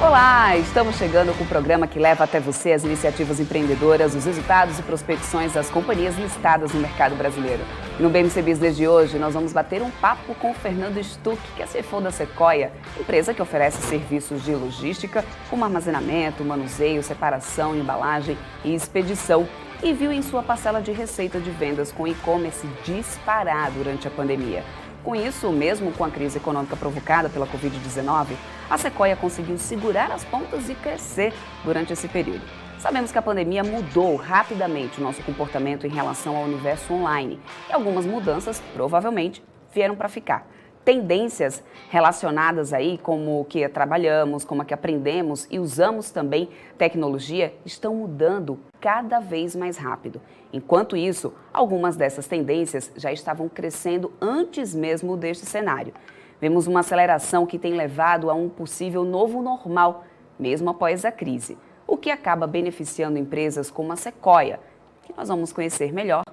Olá, estamos chegando com o programa que leva até você as iniciativas empreendedoras, os resultados e prospecções das companhias listadas no mercado brasileiro. E no BMC Business de hoje, nós vamos bater um papo com o Fernando Stuck, que é CFO da Sequoia, empresa que oferece serviços de logística, como armazenamento, manuseio, separação, embalagem e expedição, e viu em sua parcela de receita de vendas com e-commerce disparar durante a pandemia. Com isso, mesmo com a crise econômica provocada pela Covid-19, a Sequoia conseguiu segurar as pontas e crescer durante esse período. Sabemos que a pandemia mudou rapidamente o nosso comportamento em relação ao universo online e algumas mudanças, provavelmente, vieram para ficar. Tendências relacionadas aí como o que trabalhamos, como a que aprendemos e usamos também tecnologia estão mudando cada vez mais rápido. Enquanto isso, algumas dessas tendências já estavam crescendo antes mesmo deste cenário. Vemos uma aceleração que tem levado a um possível novo normal, mesmo após a crise, o que acaba beneficiando empresas como a Sequoia, que nós vamos conhecer melhor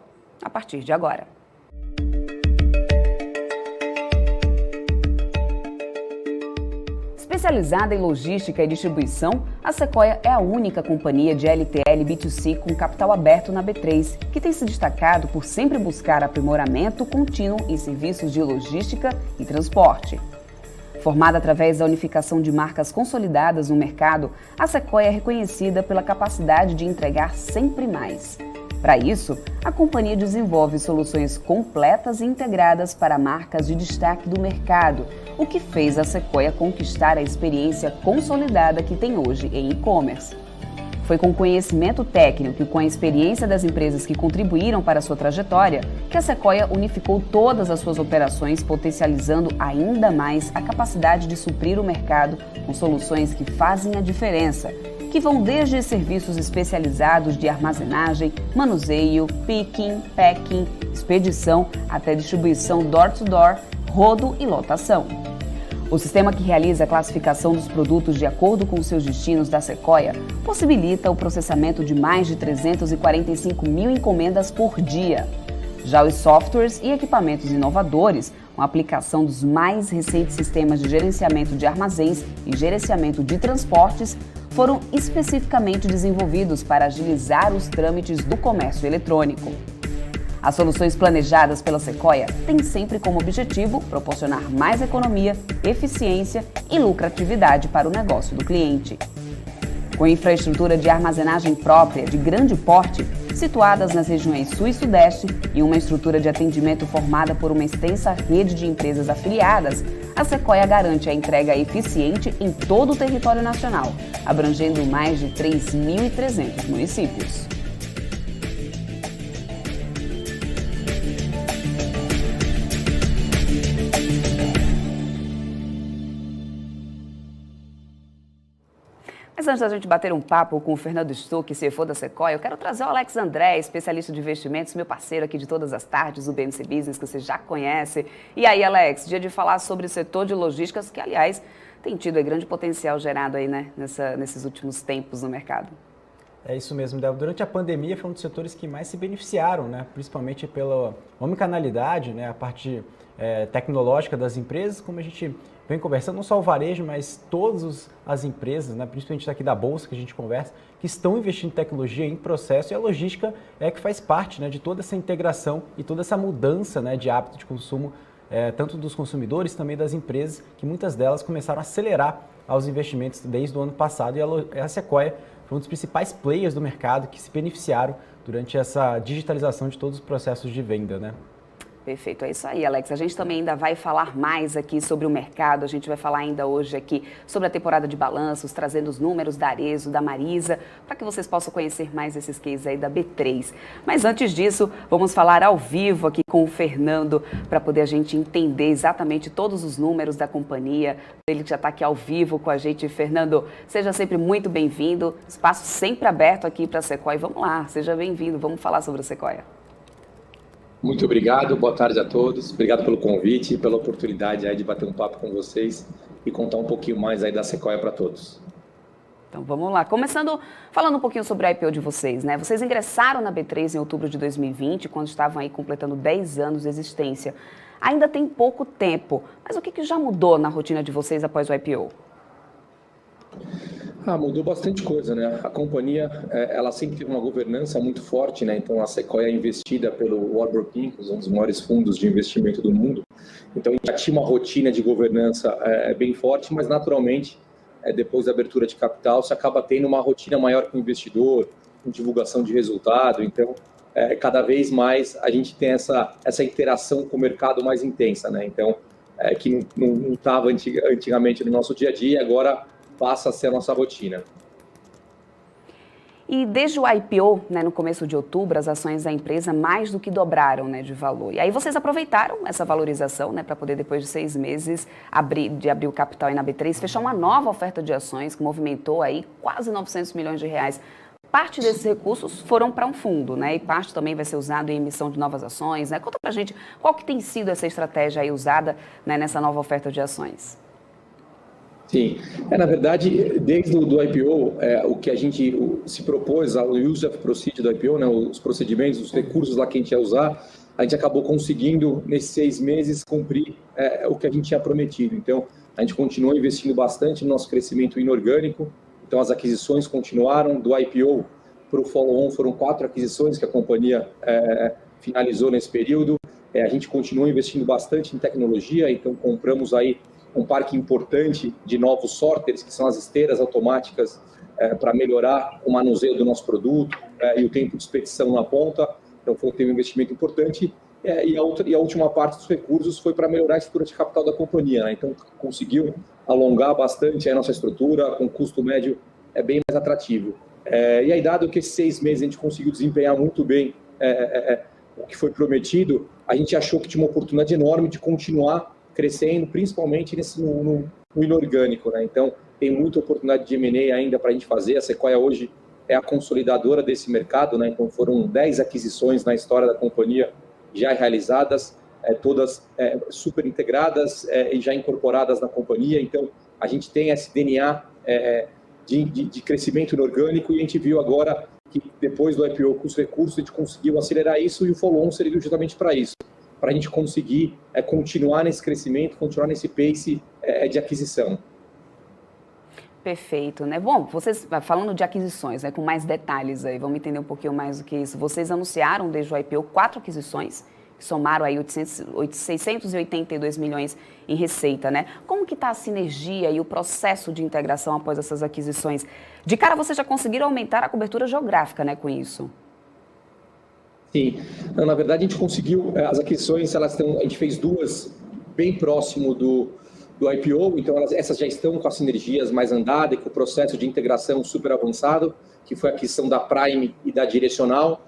a partir de agora. Especializada em logística e distribuição, a Sequoia é a única companhia de LTL B2C com capital aberto na B3, que tem se destacado por sempre buscar aprimoramento contínuo em serviços de logística e transporte. Formada através da unificação de marcas consolidadas no mercado, a Sequoia é reconhecida pela capacidade de entregar sempre mais. Para isso, a companhia desenvolve soluções completas e integradas para marcas de destaque do mercado, o que fez a Sequoia conquistar a experiência consolidada que tem hoje em e-commerce. Foi com conhecimento técnico e com a experiência das empresas que contribuíram para a sua trajetória que a Sequoia unificou todas as suas operações, potencializando ainda mais a capacidade de suprir o mercado com soluções que fazem a diferença, que vão desde serviços especializados de armazenagem, manuseio, picking, packing, expedição, até distribuição door-to-door, rodo e lotação. O sistema que realiza a classificação dos produtos de acordo com seus destinos da Sequoia possibilita o processamento de mais de 345 mil encomendas por dia. Já os softwares e equipamentos inovadores, com a aplicação dos mais recentes sistemas de gerenciamento de armazéns e gerenciamento de transportes, foram especificamente desenvolvidos para agilizar os trâmites do comércio eletrônico. As soluções planejadas pela Sequoia têm sempre como objetivo proporcionar mais economia, eficiência e lucratividade para o negócio do cliente. Com infraestrutura de armazenagem própria de grande porte, situadas nas regiões Sul e Sudeste, e uma estrutura de atendimento formada por uma extensa rede de empresas afiliadas, a Sequoia garante a entrega eficiente em todo o território nacional, abrangendo mais de 3.300 municípios. Mas antes da gente bater um papo com o Fernando Stuck, CFO da Sequoia, eu quero trazer o Alex André, especialista de investimentos, meu parceiro aqui de todas as tardes, o BMC Business, que você já conhece. E aí, Alex, dia de falar sobre o setor de logísticas, que, aliás, tem tido grande potencial gerado aí, né, nesses últimos tempos no mercado. É isso mesmo, Débora. Durante a pandemia foi um dos setores que mais se beneficiaram, né? Principalmente pela omnicanalidade, né? A parte tecnológica das empresas, como a gente vem conversando, não só o varejo, mas todas as empresas, né? Principalmente daqui da Bolsa que a gente conversa, que estão investindo em tecnologia, em processo, e a logística é que faz parte, né, de toda essa integração e toda essa mudança, né, de hábito de consumo, tanto dos consumidores, também das empresas, que muitas delas começaram a acelerar aos investimentos desde o ano passado, e a Sequoia foi um dos principais players do mercado que se beneficiaram durante essa digitalização de todos os processos de venda, né? Perfeito, é isso aí, Alex. A gente também ainda vai falar mais aqui sobre o mercado, a gente vai falar ainda hoje aqui sobre a temporada de balanços, trazendo os números da Arezzo, da Marisa, para que vocês possam conhecer mais esses cases aí da B3. Mas antes disso, vamos falar ao vivo aqui com o Fernando, para poder a gente entender exatamente todos os números da companhia. Ele já está aqui ao vivo com a gente. Fernando, seja sempre muito bem-vindo, espaço sempre aberto aqui para a Sequoia. Vamos lá, seja bem-vindo, vamos falar sobre a Sequoia. Muito obrigado, boa tarde a todos. Obrigado pelo convite e pela oportunidade aí de bater um papo com vocês e contar um pouquinho mais aí da Sequoia para todos. Então vamos lá, começando falando um pouquinho sobre a IPO de vocês, né? Vocês ingressaram na B3 em outubro de 2020, quando estavam aí completando 10 anos de existência. Ainda tem pouco tempo, mas o que já mudou na rotina de vocês após o IPO? Mudou bastante coisa, né? A companhia, ela sempre teve uma governança muito forte, né? Então, a Sequoia é investida pelo Warburg Pincus, um dos maiores fundos de investimento do mundo. Então, a gente já tinha uma rotina de governança bem forte, mas, naturalmente, depois da abertura de capital, você acaba tendo uma rotina maior com o investidor, com divulgação de resultado. Então, cada vez mais a gente tem essa interação com o mercado mais intensa, né? Então, que não estava antigamente no nosso dia a dia, agora passa a ser a nossa rotina. E desde o IPO, né, no começo de outubro, as ações da empresa mais do que dobraram, né, de valor. E aí vocês aproveitaram essa valorização, né, para poder, depois de 6 meses, abrir o capital aí na B3, fechar uma nova oferta de ações que movimentou aí quase 900 milhões de reais. Parte desses recursos foram para um fundo, né, e parte também vai ser usado em emissão de novas ações, né? Conta pra gente qual que tem sido essa estratégia aí usada, né, nessa nova oferta de ações. Sim, na verdade, desde o IPO, o que a gente se propôs, o use of procedure do IPO, né, os procedimentos, os recursos lá que a gente ia usar, a gente acabou conseguindo, nesses 6 meses, cumprir o que a gente tinha prometido. Então, a gente continuou investindo bastante no nosso crescimento inorgânico, então as aquisições continuaram, do IPO para o follow-on foram 4 aquisições que a companhia finalizou nesse período. A gente continuou investindo bastante em tecnologia, então compramos aí um parque importante de novos sorters, que são as esteiras automáticas para melhorar o manuseio do nosso produto e o tempo de expedição na ponta. Então, teve um investimento importante. E a última parte dos recursos foi para melhorar a estrutura de capital da companhia, né? Então, conseguiu alongar bastante a nossa estrutura, com custo médio bem mais atrativo. E aí, dado que esses 6 meses a gente conseguiu desempenhar muito bem o que foi prometido, a gente achou que tinha uma oportunidade enorme de continuar crescendo, principalmente no inorgânico, né? Então, tem muita oportunidade de M&A ainda para a gente fazer. A Sequoia hoje é a consolidadora desse mercado, né? Então, foram 10 aquisições na história da companhia já realizadas, todas super integradas e já incorporadas na companhia. Então, a gente tem esse DNA de crescimento inorgânico, e a gente viu agora que depois do IPO com os recursos a gente conseguiu acelerar isso, e o follow-on serviu justamente para isso, para a gente conseguir continuar nesse crescimento, continuar nesse pace de aquisição. Perfeito, né? Bom, vocês, falando de aquisições, né, com mais detalhes aí, vamos entender um pouquinho mais do que isso. Vocês anunciaram desde o IPO 4 aquisições, que somaram aí 682 milhões em receita, né? Como que está a sinergia e o processo de integração após essas aquisições? De cara, vocês já conseguiram aumentar a cobertura geográfica, né, com isso? Sim, na verdade a gente conseguiu, as aquisições, a gente fez 2 bem próximo do IPO, então essas já estão com as sinergias mais andadas, com o processo de integração super avançado, que foi a aquisição da Prime e da Direcional.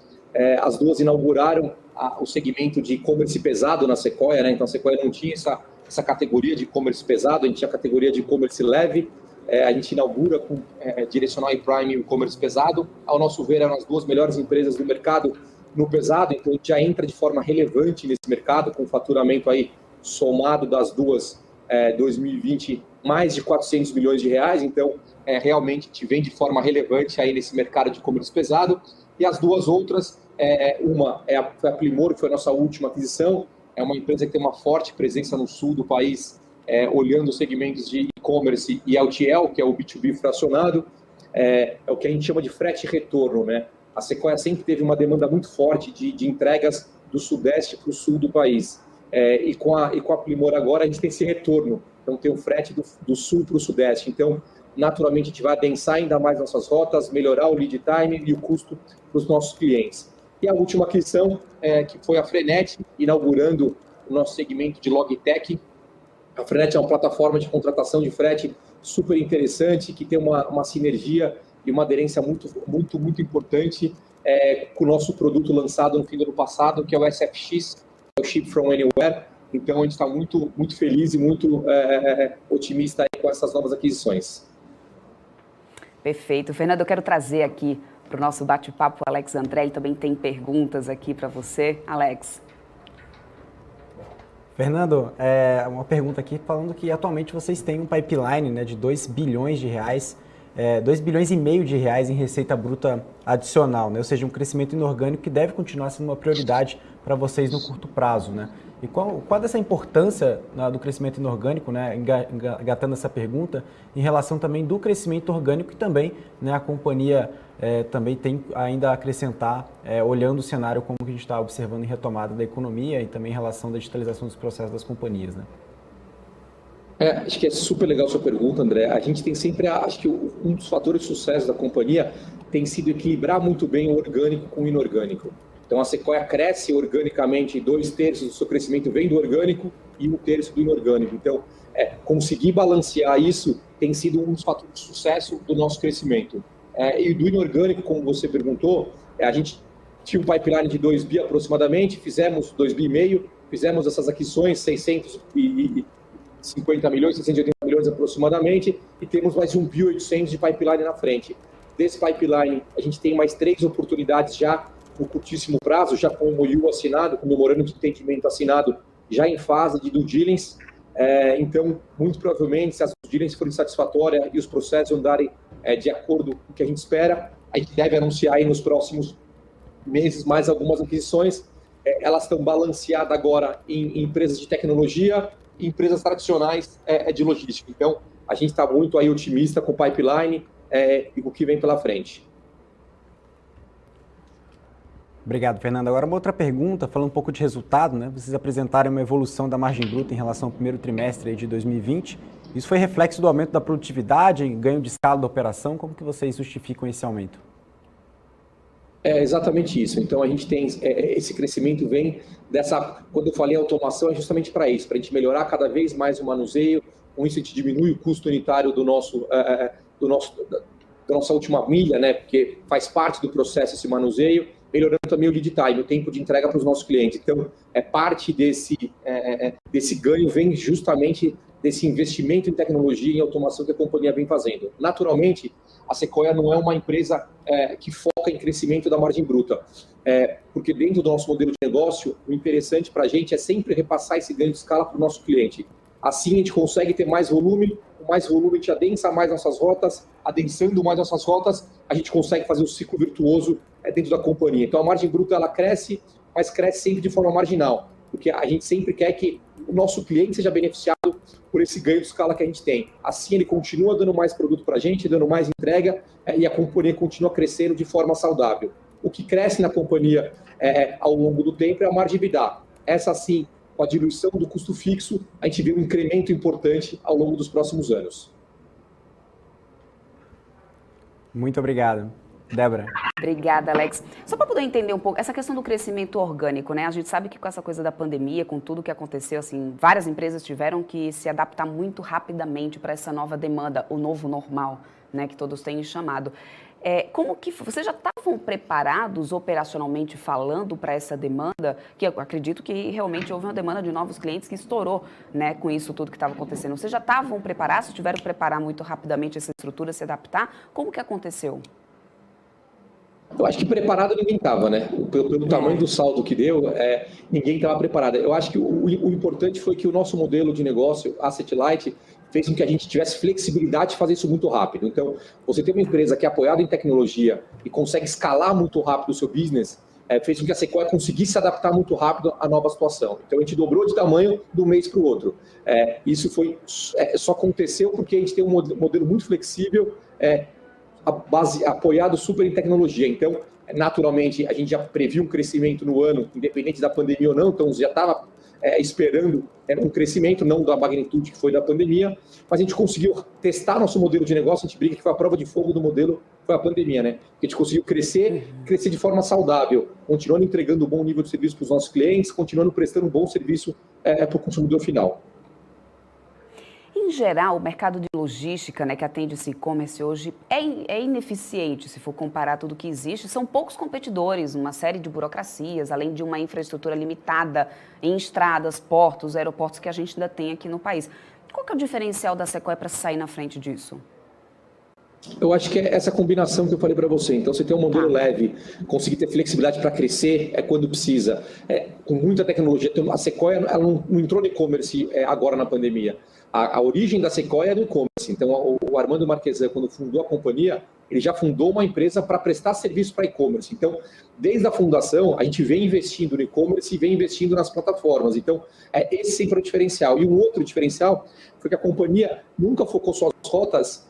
As 2 inauguraram o segmento de e-commerce pesado na Sequoia, né? Então a Sequoia não tinha essa categoria de e-commerce pesado, a gente tinha a categoria de e-commerce leve. A gente inaugura com Direcional e Prime o e-commerce pesado. Ao nosso ver, eram as 2 melhores empresas do mercado no pesado, então a gente já entra de forma relevante nesse mercado, com faturamento aí somado das 2, 2020, mais de 400 milhões de reais, então realmente a gente vem de forma relevante aí nesse mercado de e-commerce pesado. E as 2 outras, uma foi a Plimor, que foi a nossa última aquisição, é uma empresa que tem uma forte presença no sul do país, olhando os segmentos de e-commerce e LTL, que é o B2B fracionado, é o que a gente chama de frete retorno, né? A Sequoia sempre teve uma demanda muito forte de entregas do sudeste para o sul do país. E com a Plimor agora a gente tem esse retorno. Então tem o frete do sul para o sudeste. Então, naturalmente, a gente vai adensar ainda mais nossas rotas, melhorar o lead time e o custo para os nossos clientes. E a última aquisição, que foi a Frenet, inaugurando o nosso segmento de Logtech. A Frenet é uma plataforma de contratação de frete super interessante, que tem uma sinergia e uma aderência muito, muito, muito importante com o nosso produto lançado no fim do ano passado, que é o SFX, o Ship From Anywhere. Então, a gente está muito, muito feliz e muito otimista aí com essas novas aquisições. Perfeito. Fernando, eu quero trazer aqui para o nosso bate-papo o Alex André, ele também tem perguntas aqui para você. Alex. Fernando, uma pergunta aqui falando que atualmente vocês têm um pipeline, né, de 2 bilhões de reais, 2 bilhões e meio de reais em receita bruta adicional, né? Ou seja, um crescimento inorgânico que deve continuar sendo uma prioridade para vocês no curto prazo, né? E qual dessa importância do crescimento inorgânico, né, engatando essa pergunta, em relação também do crescimento orgânico que também, né, a companhia também tem ainda a acrescentar, olhando o cenário como que a gente está observando em retomada da economia e também em relação da digitalização dos processos das companhias, né? Acho que é super legal a sua pergunta, André. A gente tem sempre, acho que um dos fatores de sucesso da companhia tem sido equilibrar muito bem o orgânico com o inorgânico. Então, a Sequoia cresce organicamente, 2/3 do seu crescimento vem do orgânico e 1/3 do inorgânico. Então, conseguir balancear isso tem sido um dos fatores de sucesso do nosso crescimento. E do inorgânico, como você perguntou, a gente tinha um pipeline de 2 bi aproximadamente, fizemos 2,5 bi, fizemos essas aquisições, 650 milhões, 680 milhões aproximadamente, e temos mais 1,8 bi de pipeline na frente. Desse pipeline, a gente tem mais 3 oportunidades já no curtíssimo prazo, já com o MOU assinado, com o memorando de entendimento assinado, já em fase de due diligence. Então, muito provavelmente, se as due diligence forem satisfatórias e os processos andarem de acordo com o que a gente espera, a gente deve anunciar aí nos próximos meses mais algumas aquisições. Elas estão balanceadas agora em empresas de tecnologia e empresas tradicionais de logística. Então, a gente está muito aí otimista com o pipeline e com o que vem pela frente. Obrigado, Fernando. Agora uma outra pergunta, falando um pouco de resultado, né? Vocês apresentaram uma evolução da margem bruta em relação ao primeiro trimestre aí de 2020. Isso foi reflexo do aumento da produtividade, ganho de escala da operação? Como que vocês justificam esse aumento? É exatamente isso. Então, a gente tem esse crescimento vem dessa... Quando eu falei automação, é justamente para isso, para a gente melhorar cada vez mais o manuseio. Com isso, a gente diminui o custo unitário da nossa última milha, né? Porque faz parte do processo esse manuseio, melhorando também o lead time, o tempo de entrega para os nossos clientes. Então, parte desse ganho vem justamente desse investimento em tecnologia e em automação que a companhia vem fazendo. Naturalmente, a Sequoia não é uma empresa que foca em crescimento da margem bruta, porque dentro do nosso modelo de negócio, o interessante para a gente é sempre repassar esse ganho de escala para o nosso cliente. Assim, a gente consegue ter mais volume, com mais volume a gente adensa mais nossas rotas, adensando mais nossas rotas, a gente consegue fazer um ciclo virtuoso dentro da companhia. Então, a margem bruta ela cresce, mas cresce sempre de forma marginal, porque a gente sempre quer que o nosso cliente seja beneficiado por esse ganho de escala que a gente tem. Assim, ele continua dando mais produto para a gente, dando mais entrega, e a companhia continua crescendo de forma saudável. O que cresce na companhia ao longo do tempo é a margem EBITDA. Essa, sim, com a diluição do custo fixo, a gente vê um incremento importante ao longo dos próximos anos. Muito obrigado. Débora. Obrigada, Alex. Só para poder entender um pouco, essa questão do crescimento orgânico, né? A gente sabe que com essa coisa da pandemia, com tudo que aconteceu, assim, várias empresas tiveram que se adaptar muito rapidamente para essa nova demanda, o novo normal, né? Que todos têm chamado. Como que vocês já estavam preparados operacionalmente falando para essa demanda? Que eu acredito que realmente houve uma demanda de novos clientes que estourou, né, com isso tudo que estava acontecendo. Vocês já estavam preparados? Tiveram que preparar muito rapidamente essa estrutura, se adaptar? Como que aconteceu? Eu acho que preparado ninguém estava, né? Pelo tamanho do saldo que deu, ninguém estava preparado. Eu acho que o importante foi que o nosso modelo de negócio, Asset Light, fez com que a gente tivesse flexibilidade de fazer isso muito rápido. Então, você tem uma empresa que é apoiada em tecnologia e consegue escalar muito rápido o seu business, fez com que a Sequoia conseguisse se adaptar muito rápido à nova situação. Então, a gente dobrou de tamanho de um mês para o outro. Isso só aconteceu porque a gente tem um modelo muito flexível, apoiado super em tecnologia. Então, naturalmente, a gente já previu um crescimento no ano, independente da pandemia ou não, então já estava esperando um crescimento, não da magnitude que foi da pandemia, mas a gente conseguiu testar nosso modelo de negócio, a gente brinca que foi a prova de fogo do modelo, foi a pandemia, né? A gente conseguiu crescer de forma saudável, continuando entregando um bom nível de serviço para os nossos clientes, continuando prestando um bom serviço para o consumidor final. Em geral, o mercado de logística, né, que atende esse e-commerce hoje é ineficiente, se for comparar tudo que existe. São poucos competidores, uma série de burocracias, além de uma infraestrutura limitada em estradas, portos, aeroportos que a gente ainda tem aqui no país. Qual que é o diferencial da Sequoia para sair na frente disso? Eu acho que é essa combinação que eu falei para você. Então, você tem um modelo leve, conseguir ter flexibilidade para crescer quando precisa, com muita tecnologia. A Sequoia ela não entrou no e-commerce agora na pandemia. A origem da Sequoia é do e-commerce. Então, o Armando Marquesan, quando fundou a companhia, ele já fundou uma empresa para prestar serviço para e-commerce. Então, desde a fundação, a gente vem investindo no e-commerce e vem investindo nas plataformas. Então, esse sempre é o diferencial. E um outro diferencial foi que a companhia nunca focou suas rotas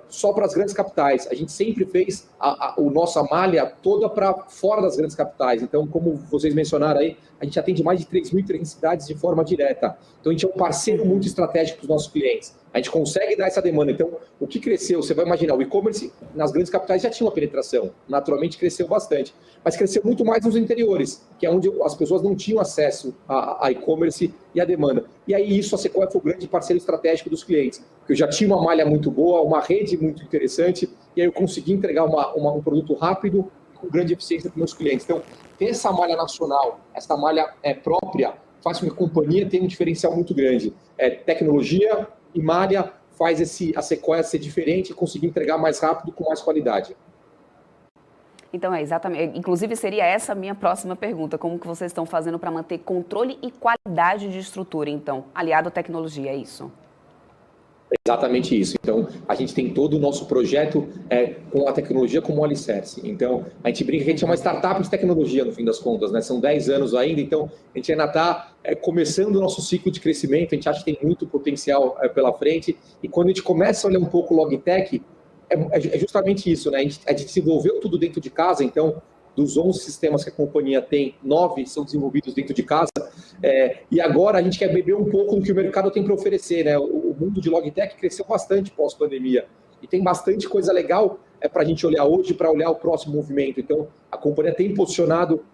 só para as grandes capitais. A gente sempre fez a nossa malha toda para fora das grandes capitais. Então, como vocês mencionaram aí, a gente atende mais de 3.300 cidades de forma direta. Então, a gente é um parceiro muito estratégico para os nossos clientes. A gente consegue dar essa demanda. Então, o que cresceu? Você vai imaginar, o e-commerce nas grandes capitais já tinha uma penetração. Naturalmente, cresceu bastante. Mas cresceu muito mais nos interiores, que é onde as pessoas não tinham acesso a e-commerce e a demanda. E aí, isso, a Sequoia foi o grande parceiro estratégico dos clientes. Porque eu já tinha uma malha muito boa, uma rede muito interessante, e aí eu consegui entregar um produto rápido e com grande eficiência para os meus clientes. Então, ter essa malha nacional, essa malha própria, faz com que a companhia tenha um diferencial muito grande. Tecnologia e malha faz a Sequoia ser diferente e conseguir entregar mais rápido com mais qualidade. Então, exatamente. Inclusive, seria essa a minha próxima pergunta. Como que vocês estão fazendo para manter controle e qualidade de estrutura, então, aliado à tecnologia, é isso? Exatamente isso. Então, a gente tem todo o nosso projeto com a tecnologia como alicerce. Então, a gente brinca que a gente é uma startup de tecnologia, no fim das contas, né? São 10 anos ainda, então a gente ainda está começando o nosso ciclo de crescimento, a gente acha que tem muito potencial pela frente, e quando a gente começa a olhar um pouco o Logitech, é justamente isso, né? A gente desenvolveu tudo dentro de casa, então, dos 11 sistemas que a companhia tem, 9 são desenvolvidos dentro de casa, e agora a gente quer beber um pouco do que o mercado tem para oferecer, né? O mundo de Logitech cresceu bastante pós-pandemia, e tem bastante coisa legal para a gente olhar hoje, para olhar o próximo movimento. Então, a companhia tem posicionado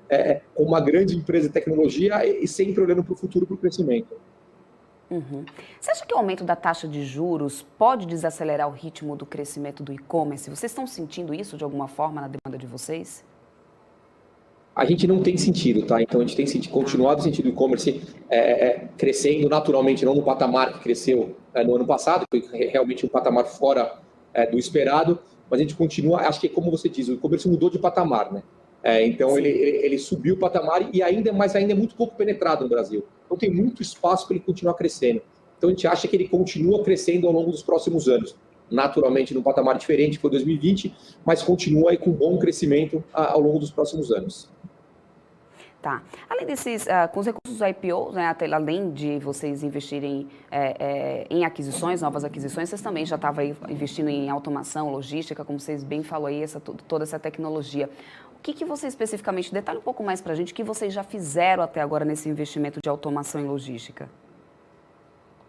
como uma grande empresa de tecnologia e sempre olhando para o futuro, para o crescimento. Uhum. Você acha que o aumento da taxa de juros pode desacelerar o ritmo do crescimento do e-commerce? Vocês estão sentindo isso de alguma forma na demanda de vocês? A gente não tem sentido, tá? Então, a gente tem continuado o sentido do e-commerce crescendo naturalmente, não no patamar que cresceu no ano passado, foi realmente um patamar fora do esperado, mas a gente continua, acho que como você diz, o e-commerce mudou de patamar, né? Então, ele subiu o patamar e ainda é muito pouco penetrado no Brasil. Então, tem muito espaço para ele continuar crescendo. Então, a gente acha que ele continua crescendo ao longo dos próximos anos. Naturalmente, num patamar diferente, que foi 2020, mas continua aí com bom crescimento ao longo dos próximos anos. Tá. Além desses, com os recursos do IPO, né, além de vocês investirem em aquisições, novas aquisições, vocês também já estavam investindo em automação, logística, como vocês bem falaram aí, toda essa tecnologia. O que vocês especificamente, detalhe um pouco mais para a gente, o que vocês já fizeram até agora nesse investimento de automação e logística?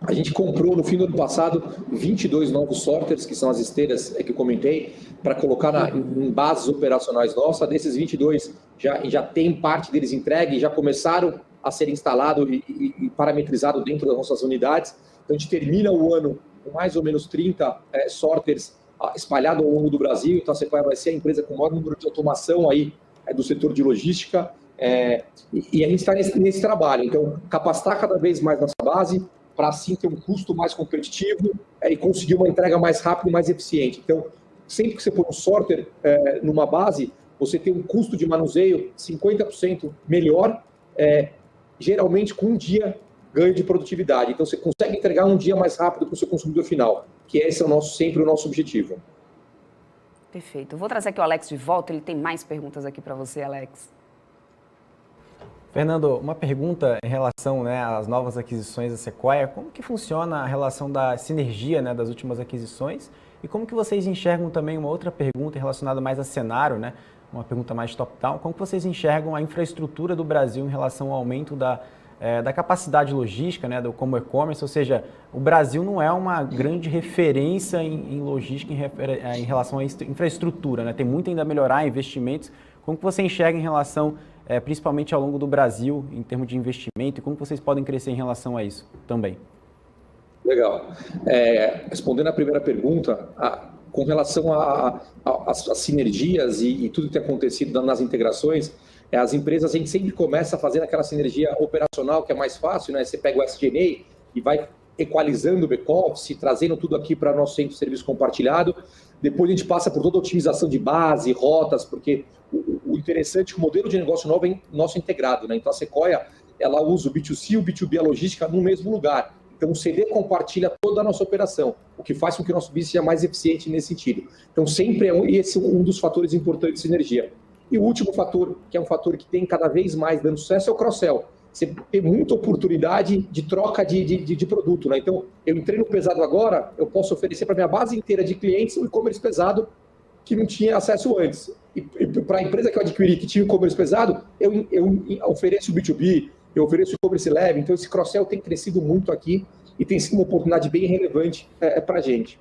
A gente comprou, no fim do ano passado, 22 novos sorters, que são as esteiras que eu comentei, para colocar em bases operacionais nossas. Desses 22, já tem parte deles entregue, já começaram a ser instalados e parametrizados dentro das nossas unidades. Então, a gente termina o ano com mais ou menos 30 sorters espalhados ao longo do Brasil. Então, a Sequoia vai ser a empresa com o maior número de automação aí, do setor de logística. E a gente está nesse trabalho. Então, capacitar cada vez mais nossa base, para assim ter um custo mais competitivo e conseguir uma entrega mais rápida e mais eficiente. Então, sempre que você põe um sorter numa base, você tem um custo de manuseio 50% melhor, geralmente com um dia ganho de produtividade. Então, você consegue entregar um dia mais rápido para o seu consumidor final, que esse é sempre o nosso objetivo. Perfeito. Eu vou trazer aqui o Alex de volta, ele tem mais perguntas aqui para você, Alex. Fernando, uma pergunta em relação, né, às novas aquisições da Sequoia. Como que funciona a relação da sinergia, né, das últimas aquisições? E como que vocês enxergam também uma outra pergunta relacionada mais a cenário, né, uma pergunta mais top-down, como que vocês enxergam a infraestrutura do Brasil em relação ao aumento da capacidade logística, né, como e-commerce? Ou seja, o Brasil não é uma grande referência em logística em relação à infraestrutura, né? Tem muito ainda a melhorar, investimentos. Como que você enxerga em relação, principalmente ao longo do Brasil, em termos de investimento, e como vocês podem crescer em relação a isso também? Legal. Respondendo à primeira pergunta, com relação às sinergias e tudo que tem acontecido nas integrações, as empresas, a gente sempre começa fazendo aquela sinergia operacional que é mais fácil, né? Você pega o SG&A e vai equalizando o back-office, trazendo tudo aqui para nosso centro de serviço compartilhado. Depois a gente passa por toda a otimização de base, rotas, porque o interessante é que o modelo de negócio novo é nosso integrado, né? Então a Sequoia, ela usa o B2C e o B2B, a logística, no mesmo lugar. Então, o CD compartilha toda a nossa operação, o que faz com que o nosso business seja mais eficiente nesse sentido. Então, sempre esse é um dos fatores importantes de sinergia. E o último fator, que é um fator que tem cada vez mais dando sucesso, é o cross-sell. Você tem muita oportunidade de troca de produto, né? Então, eu entrei no pesado agora, eu posso oferecer para minha base inteira de clientes um e-commerce pesado que não tinha acesso antes. E para a empresa que eu adquiri, que tinha e-commerce pesado, eu ofereço o B2B, eu ofereço o e-commerce leve. Então, esse cross-sell tem crescido muito aqui e tem sido uma oportunidade bem relevante para a gente.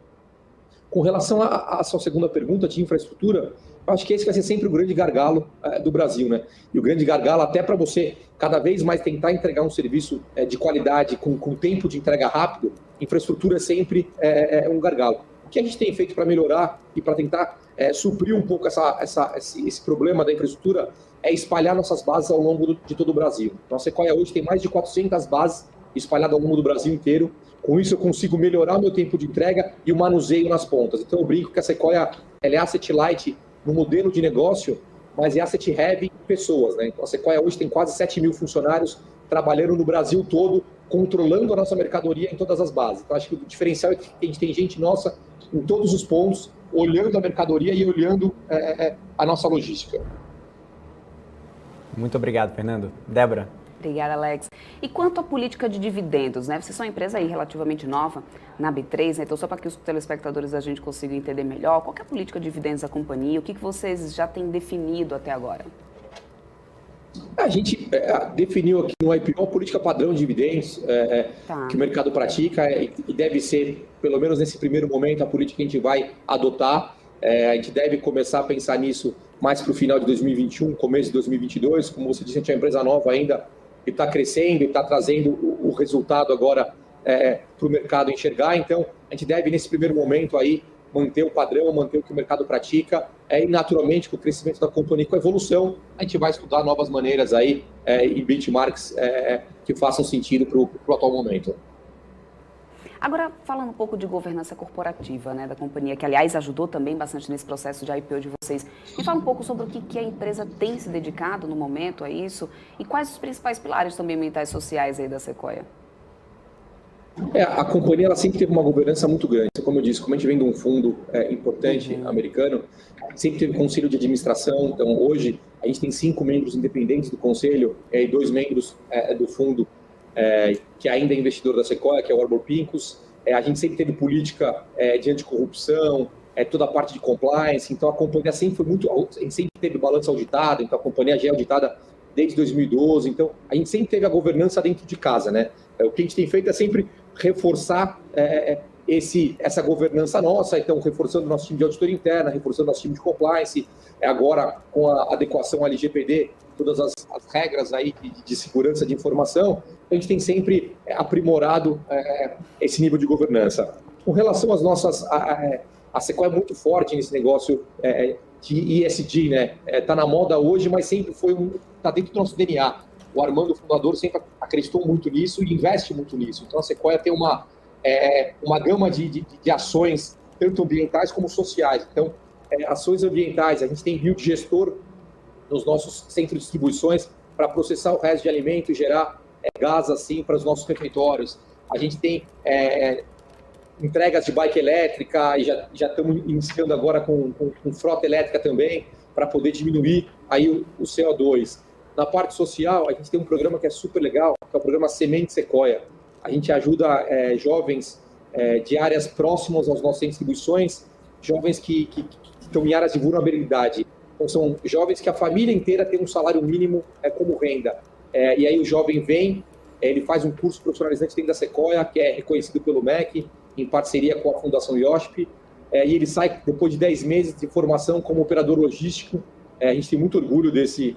Com relação à sua segunda pergunta de infraestrutura, eu acho que esse vai ser sempre o grande gargalo do Brasil, né? E o grande gargalo até para você cada vez mais tentar entregar um serviço de qualidade, com tempo de entrega rápido, infraestrutura sempre é um gargalo. O que a gente tem feito para melhorar e para tentar suprir um pouco esse problema da infraestrutura é espalhar nossas bases ao longo de todo o Brasil. Então, a Sequoia hoje tem mais de 400 bases espalhadas ao longo do Brasil inteiro. Com isso, eu consigo melhorar o meu tempo de entrega e o manuseio nas pontas. Então, eu brinco que a Sequoia ela é asset light no modelo de negócio, mas é asset heavy em pessoas, né? Então, a Sequoia hoje tem quase 7 mil funcionários trabalhando no Brasil todo, controlando a nossa mercadoria em todas as bases. Então, acho que o diferencial é que a gente tem gente nossa em todos os pontos, olhando a mercadoria e olhando a nossa logística. Muito obrigado, Fernando. Débora. Obrigada, Alex. E quanto à política de dividendos, né? Vocês são uma empresa aí relativamente nova na B3, né? Então só para que os telespectadores da gente consigam entender melhor, qual que é a política de dividendos da companhia? O que vocês já têm definido até agora? A gente definiu aqui no IPO a política padrão de dividendos que o mercado pratica e deve ser, pelo menos nesse primeiro momento, a política que a gente vai adotar. A gente deve começar a pensar nisso mais para o final de 2021, começo de 2022. Como você disse, a gente é uma empresa nova ainda e está crescendo e está trazendo o resultado agora para o mercado enxergar. Então, a gente deve, nesse primeiro momento, aí, manter o padrão, manter o que o mercado pratica. E, naturalmente, com o crescimento da companhia, com a evolução, a gente vai estudar novas maneiras aí e benchmarks que façam sentido para o atual momento. Agora, falando um pouco de governança corporativa, né, da companhia, que, aliás, ajudou também bastante nesse processo de IPO de vocês. Me fala um pouco sobre o que a empresa tem se dedicado no momento a isso e quais os principais pilares também ambientais e sociais aí da Sequoia. A companhia ela sempre teve uma governança muito grande. Como eu disse, como a gente vem de um fundo importante americano, sempre teve conselho de administração. Então, hoje, a gente tem 5 membros independentes do conselho e 2 membros do fundo, que ainda é investidor da Sequoia, que é o Arbor Pincus. A gente sempre teve política de anticorrupção, toda a parte de compliance. Então, a companhia sempre foi muito... A gente sempre teve balanço auditado, então a companhia já é auditada desde 2012. Então, a gente sempre teve a governança dentro de casa, né? O que a gente tem feito é sempre reforçar essa governança nossa, então reforçando o nosso time de auditoria interna, reforçando o nosso time de compliance, agora com a adequação ao LGPD, todas as regras aí de segurança de informação, a gente tem sempre aprimorado esse nível de governança. Com relação às nossas... A Sequoia é muito forte nesse negócio de ESG, né? Tá na moda hoje, mas sempre tá dentro do nosso DNA. O Armando, o fundador, sempre acreditou muito nisso e investe muito nisso. Então, a Sequoia tem uma gama de ações, tanto ambientais como sociais. Então, ações ambientais, a gente tem biogestor nos nossos centros de distribuições para processar o resto de alimento e gerar gás assim para os nossos refeitórios. A gente tem entregas de bike elétrica e já estamos iniciando agora com frota elétrica também para poder diminuir aí o CO2. Na parte social, a gente tem um programa que é super legal, que é o programa Semente Sequoia. A gente ajuda jovens de áreas próximas aos nossos centros de distribuições, jovens que estão em áreas de vulnerabilidade. Então, são jovens que a família inteira tem um salário mínimo como renda. E aí o jovem vem, ele faz um curso profissionalizante dentro da Sequoia, que é reconhecido pelo MEC, em parceria com a Fundação IOSP, e ele sai depois de 10 meses de formação como operador logístico. A gente tem muito orgulho desse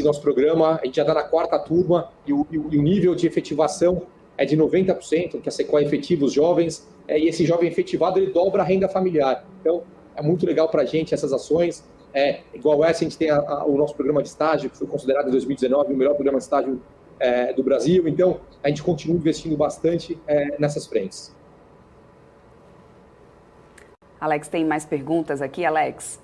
nosso programa. A gente já está na 4ª turma e o nível de efetivação é de 90%, que a Sequoia efetiva os jovens, e esse jovem efetivado ele dobra a renda familiar. Então, é muito legal para a gente essas ações. Igual essa, a gente tem o nosso programa de estágio, que foi considerado em 2019 o melhor programa de estágio do Brasil. Então, a gente continua investindo bastante nessas frentes. Alex, tem mais perguntas aqui, Alex?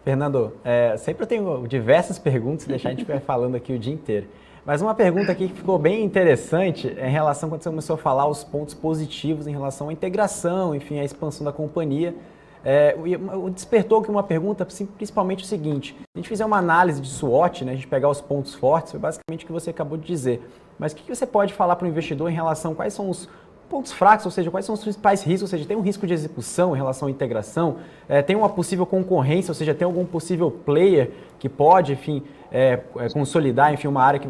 Fernando, sempre eu tenho diversas perguntas, deixar a gente vai falando aqui o dia inteiro. Mas uma pergunta aqui que ficou bem interessante é em relação quando você começou a falar os pontos positivos em relação à integração, enfim, à expansão da companhia. Despertou aqui uma pergunta, principalmente o seguinte: se a gente fizer uma análise de SWOT, né, a gente pegar os pontos fortes, foi basicamente o que você acabou de dizer. Mas o que você pode falar para o investidor em relação a quais são os pontos fracos, ou seja, quais são os principais riscos, ou seja, tem um risco de execução em relação à integração, tem uma possível concorrência, ou seja, tem algum possível player que pode, enfim, consolidar, enfim, uma área que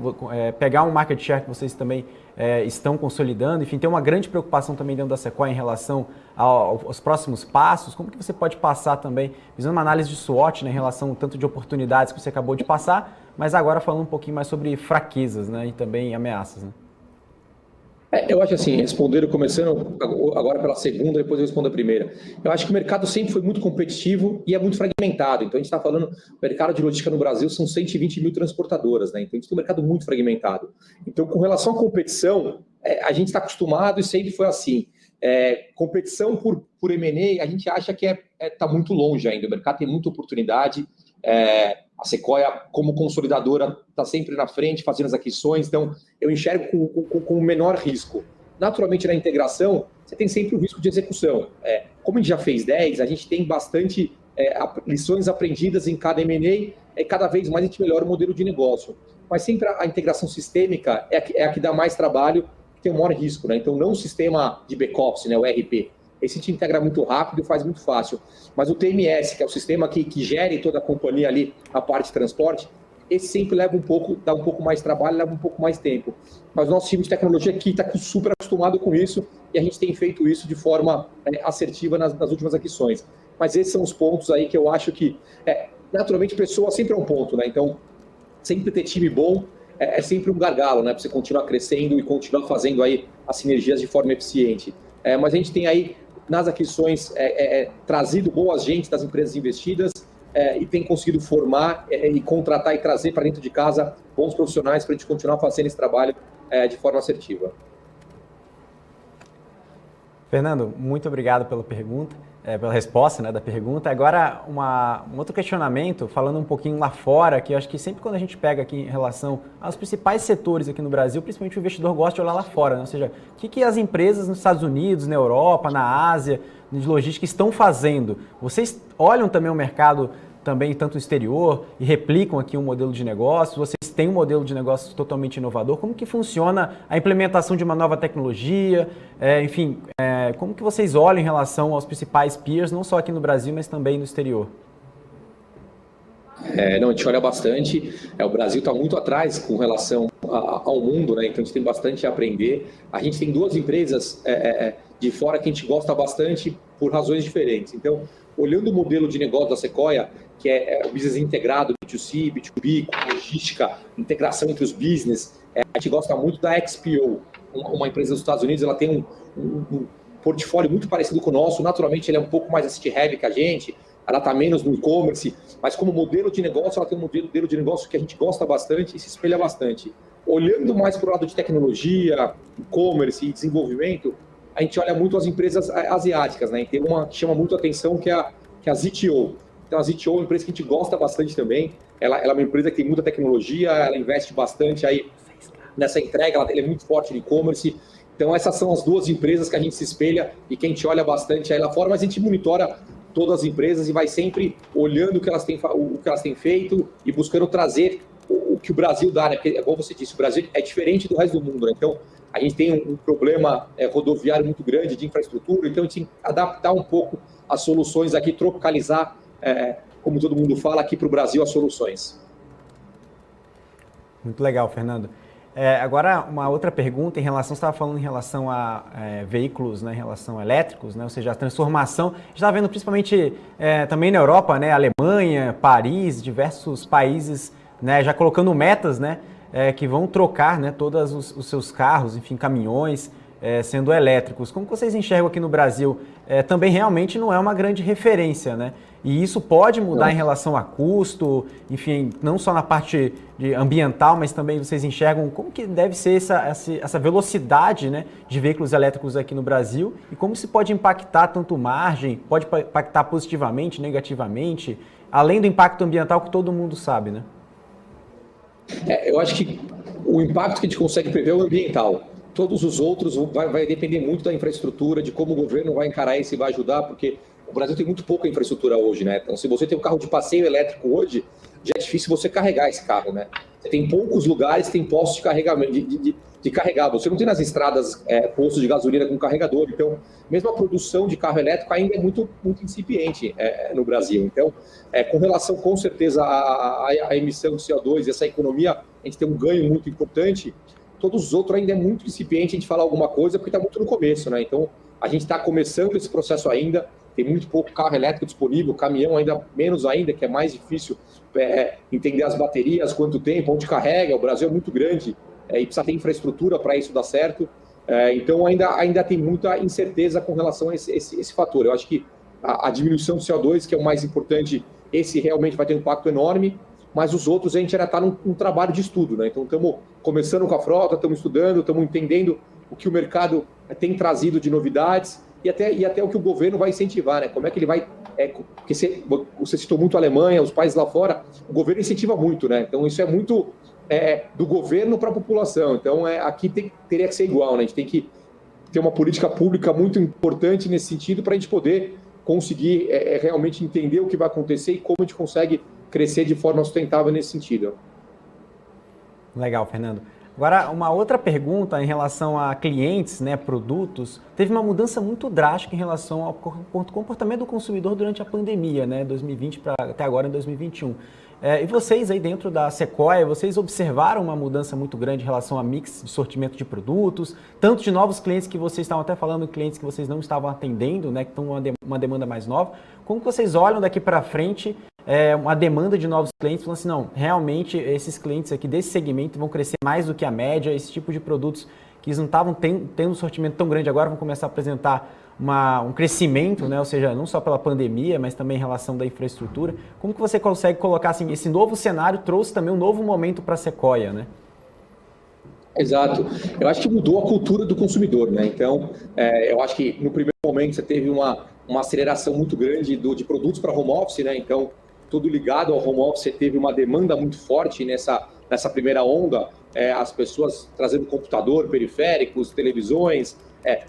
pegar um market share que vocês também estão consolidando, enfim, tem uma grande preocupação também dentro da Sequoia em relação aos próximos passos. Como que você pode passar também, fazendo uma análise de SWOT, né, em relação tanto de oportunidades que você acabou de passar, mas agora falando um pouquinho mais sobre fraquezas, né, e também ameaças, né? Eu acho assim, respondendo, começando agora pela segunda, depois eu respondo a primeira. Eu acho que o mercado sempre foi muito competitivo e é muito fragmentado. Então, a gente está falando, o mercado de logística no Brasil são 120 mil transportadoras, né? Então, a gente tem um mercado muito fragmentado. Então, com relação à competição, a gente está acostumado e sempre foi assim. Competição por M&A, a gente acha que está muito longe ainda. O mercado tem muita oportunidade. A Sequoia, como consolidadora, está sempre na frente, fazendo as aquisições, então eu enxergo com o menor risco. Naturalmente, na integração, você tem sempre o risco de execução. Como a gente já fez 10, a gente tem bastante lições aprendidas em cada M&A, cada vez mais a gente melhora o modelo de negócio. Mas sempre a integração sistêmica é a que dá mais trabalho, que tem o maior risco, né? Então, não o sistema de back-office, né, o ERP. Esse te integra muito rápido e faz muito fácil. Mas o TMS, que é o sistema que gere toda a companhia ali, a parte de transporte, esse sempre dá um pouco mais trabalho, leva um pouco mais tempo. Mas o nosso time de tecnologia aqui está super acostumado com isso e a gente tem feito isso de forma assertiva nas últimas aquisições. Mas esses são os pontos aí que eu acho que, naturalmente, pessoa sempre é um ponto, né? Então, sempre ter time bom é sempre um gargalo, né? Para você continuar crescendo e continuar fazendo aí as sinergias de forma eficiente. Mas a gente tem aí, nas aquisições, trazido boas gente das empresas investidas e tem conseguido formar e contratar e trazer para dentro de casa bons profissionais para a gente continuar fazendo esse trabalho de forma assertiva. Fernando, muito obrigado pela pergunta, pela resposta, né, da pergunta. Agora, um outro questionamento, falando um pouquinho lá fora, que eu acho que sempre quando a gente pega aqui em relação aos principais setores aqui no Brasil, principalmente o investidor gosta de olhar lá fora, né? Ou seja, o que as empresas nos Estados Unidos, na Europa, na Ásia, de logística estão fazendo? Vocês olham também o mercado também tanto no exterior e replicam aqui um modelo de negócio? Vocês têm um modelo de negócio totalmente inovador? Como que funciona a implementação de uma nova tecnologia? Enfim, como que vocês olham em relação aos principais peers, não só aqui no Brasil, mas também no exterior? Não, a gente olha bastante. O Brasil está muito atrás com relação ao mundo, né? Então a gente tem bastante a aprender. A gente tem duas empresas de fora que a gente gosta bastante por razões diferentes. Então, olhando o modelo de negócio da Sequoia, que é o business integrado, B2C, B2B, com logística, integração entre os business, a gente gosta muito da XPO, uma empresa dos Estados Unidos. Ela tem um portfólio muito parecido com o nosso. Naturalmente, ele é um pouco mais asset heavy que a gente, ela está menos no e-commerce, mas como modelo de negócio, ela tem um modelo de negócio que a gente gosta bastante e se espelha bastante. Olhando mais para o lado de tecnologia, e-commerce e desenvolvimento, a gente olha muito as empresas asiáticas, né? E tem uma que chama muito a atenção, que é a ZTO. Então, a ZTO é uma empresa que a gente gosta bastante também. Ela é uma empresa que tem muita tecnologia, ela investe bastante aí nessa entrega, ela é muito forte no e-commerce. Então, essas são as duas empresas que a gente se espelha e que a gente olha bastante aí lá fora, mas a gente monitora todas as empresas e vai sempre olhando o que elas têm feito e buscando trazer o que o Brasil dá, né? Porque, como você disse, o Brasil é diferente do resto do mundo, né? Então, a gente tem um problema rodoviário muito grande de infraestrutura, então a gente tem que adaptar um pouco as soluções aqui, tropicalizar, como todo mundo fala, aqui para o Brasil as soluções. Muito legal, Fernando. Agora, uma outra pergunta em relação, você estava falando em relação a veículos, né, em relação a elétricos, né, ou seja, a transformação. A gente está vendo principalmente também na Europa, né, Alemanha, Paris, diversos países, né, já colocando metas, né, que vão trocar, né, todos os seus carros, enfim, caminhões, sendo elétricos. Como vocês enxergam aqui no Brasil? Também realmente não é uma grande referência, né? E isso pode mudar em relação a custo, enfim, não só na parte ambiental, mas também vocês enxergam como que deve ser essa velocidade, né, de veículos elétricos aqui no Brasil e como isso pode impactar tanto margem, pode impactar positivamente, negativamente, além do impacto ambiental que todo mundo sabe, né? Eu acho que o impacto que a gente consegue prever é o ambiental. Todos os outros vai depender muito da infraestrutura, de como o governo vai encarar isso e vai ajudar, porque o Brasil tem muito pouca infraestrutura hoje, né? Então, se você tem um carro de passeio elétrico hoje, já é difícil você carregar esse carro, né? Você tem poucos lugares que tem postos de carregamento, de carregar. Você não tem nas estradas postos de gasolina com carregador. Então, mesmo a produção de carro elétrico ainda é muito incipiente no Brasil. Então, com relação, com certeza, à emissão de CO2 e essa economia, a gente tem um ganho muito importante. Todos os outros ainda é muito incipiente a gente falar alguma coisa, porque está muito no começo, né? Então, a gente está começando esse processo ainda, tem muito pouco carro elétrico disponível, caminhão ainda menos ainda, que é mais difícil entender as baterias, quanto tempo, onde carrega. O Brasil é muito grande e precisa ter infraestrutura para isso dar certo. Então, ainda tem muita incerteza com relação a esse fator. Eu acho que a diminuição do CO2, que é o mais importante, esse realmente vai ter um impacto enorme, mas os outros a gente ainda está num trabalho de estudo, né? Então, estamos começando com a frota, estamos estudando, estamos entendendo o que o mercado tem trazido de novidades e até o que o governo vai incentivar, né? Como é que ele vai... porque você citou muito a Alemanha, os países lá fora, o governo incentiva muito, né? Então, isso é muito do governo para a população. Então, aqui teria que ser igual, né? A gente tem que ter uma política pública muito importante nesse sentido para a gente poder conseguir realmente entender o que vai acontecer e como a gente consegue crescer de forma sustentável nesse sentido. Legal, Fernando. Agora, uma outra pergunta em relação a clientes, né, produtos, teve uma mudança muito drástica em relação ao comportamento do consumidor durante a pandemia, né, 2020 até agora em 2021. E vocês aí dentro da Sequoia, vocês observaram uma mudança muito grande em relação a mix de sortimento de produtos, tanto de novos clientes que vocês estavam até falando, clientes que vocês não estavam atendendo, né, que estão uma demanda mais nova. Como que vocês olham daqui para frente uma demanda de novos clientes, falando assim, não, realmente esses clientes aqui desse segmento vão crescer mais do que a média, esse tipo de produtos que eles não estavam tendo um sortimento tão grande agora, vão começar a apresentar um crescimento, né? Ou seja, não só pela pandemia, mas também em relação da infraestrutura. Como que você consegue colocar assim, esse novo cenário trouxe também um novo momento para a Sequoia, né? Exato. Eu acho que mudou a cultura do consumidor, né? Então, eu acho que no primeiro momento você teve uma aceleração muito grande de produtos para home office, né? Então, tudo ligado ao home office, teve uma demanda muito forte nessa primeira onda, as pessoas trazendo computador, periféricos, televisões,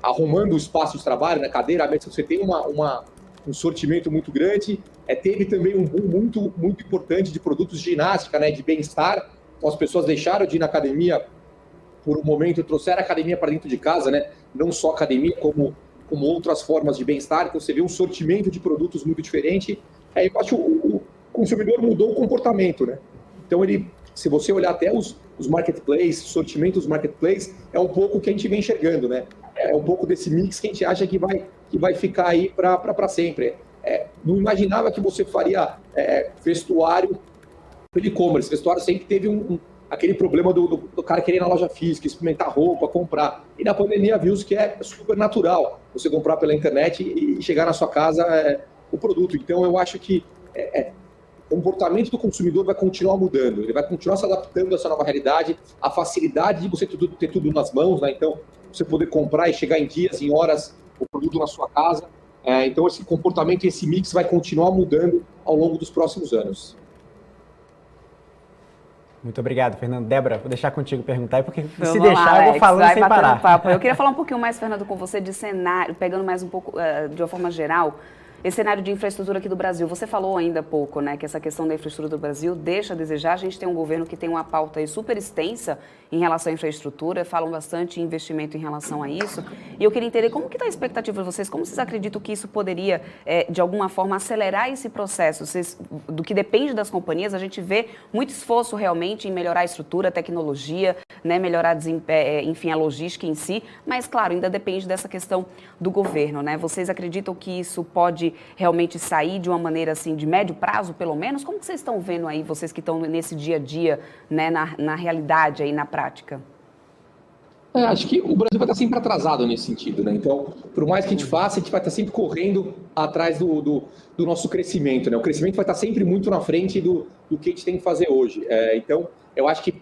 arrumando o espaço de trabalho, na cadeira, a mesa, você tem um sortimento muito grande. Teve também um boom muito, muito importante de produtos de ginástica, né, de bem-estar. Então, as pessoas deixaram de ir na academia por um momento e trouxeram a academia para dentro de casa, né? Não só academia, como outras formas de bem-estar. Então, você vê um sortimento de produtos muito diferente. Eu acho que o consumidor mudou o comportamento, né? Então, se você olhar até os marketplaces, sortimentos dos marketplaces, é um pouco o que a gente vem enxergando, né? É um pouco desse mix que a gente acha que vai ficar aí para sempre. Não imaginava que você faria vestuário pelo e-commerce. Vestuário sempre teve aquele problema do cara querer ir na loja física, experimentar roupa, comprar. E na pandemia viu-se que é super natural você comprar pela internet e chegar na sua casa o produto. Então, eu acho que o comportamento do consumidor vai continuar mudando, ele vai continuar se adaptando a essa nova realidade, a facilidade de você ter tudo nas mãos, né? Então, você poder comprar e chegar em dias, em horas, o produto na sua casa. Então, esse comportamento e esse mix vai continuar mudando ao longo dos próximos anos. Muito obrigado, Fernando. Débora, vou deixar contigo perguntar, porque Vamos se deixar lá, eu vou falando sem parar. Papo. Eu queria falar um pouquinho mais, Fernando, com você de cenário, pegando mais um pouco de uma forma geral, esse cenário de infraestrutura aqui do Brasil. Você falou ainda há pouco, né, que essa questão da infraestrutura do Brasil deixa a desejar. A gente tem um governo que tem uma pauta aí super extensa em relação à infraestrutura, falam bastante em investimento em relação a isso. E eu queria entender como que está a expectativa de vocês, como vocês acreditam que isso poderia, de alguma forma, acelerar esse processo? Do que depende das companhias, a gente vê muito esforço realmente em melhorar a estrutura, a tecnologia, né, melhorar, enfim, a logística em si, mas, claro, ainda depende dessa questão do governo, né? Vocês acreditam que isso pode realmente sair de uma maneira, assim, de médio prazo, pelo menos? Como que vocês estão vendo aí, vocês que estão nesse dia a dia, né, na realidade aí, na prática? Acho que o Brasil vai estar sempre atrasado nesse sentido, né? Então, por mais que a gente faça, a gente vai estar sempre correndo atrás do nosso crescimento, né? O crescimento vai estar sempre muito na frente do que a gente tem que fazer hoje. Então, eu acho que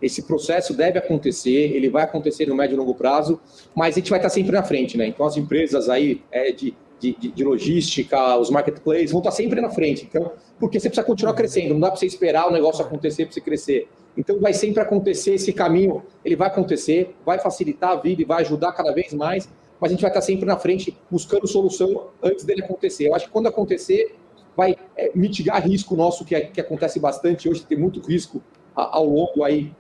esse processo deve acontecer, ele vai acontecer no médio e longo prazo, mas a gente vai estar sempre na frente, né? Então, as empresas aí de logística, os marketplaces vão estar sempre na frente. Então, porque você precisa continuar crescendo, não dá para você esperar o negócio acontecer para você crescer. Então vai sempre acontecer esse caminho, ele vai acontecer, vai facilitar a vida e vai ajudar cada vez mais, mas a gente vai estar sempre na frente buscando solução antes dele acontecer. Eu acho que quando acontecer, vai mitigar risco nosso, que acontece bastante hoje, tem muito risco ao longo aí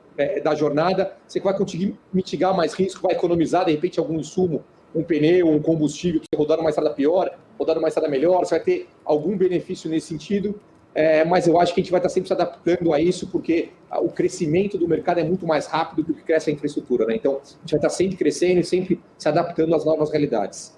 da jornada, você vai conseguir mitigar mais risco, vai economizar, de repente, algum insumo, um pneu, um combustível, que você rodar numa estrada pior, rodar numa estrada melhor, você vai ter algum benefício nesse sentido, mas eu acho que a gente vai estar sempre se adaptando a isso, porque o crescimento do mercado é muito mais rápido do que cresce a infraestrutura, né? Então, a gente vai estar sempre crescendo e sempre se adaptando às novas realidades.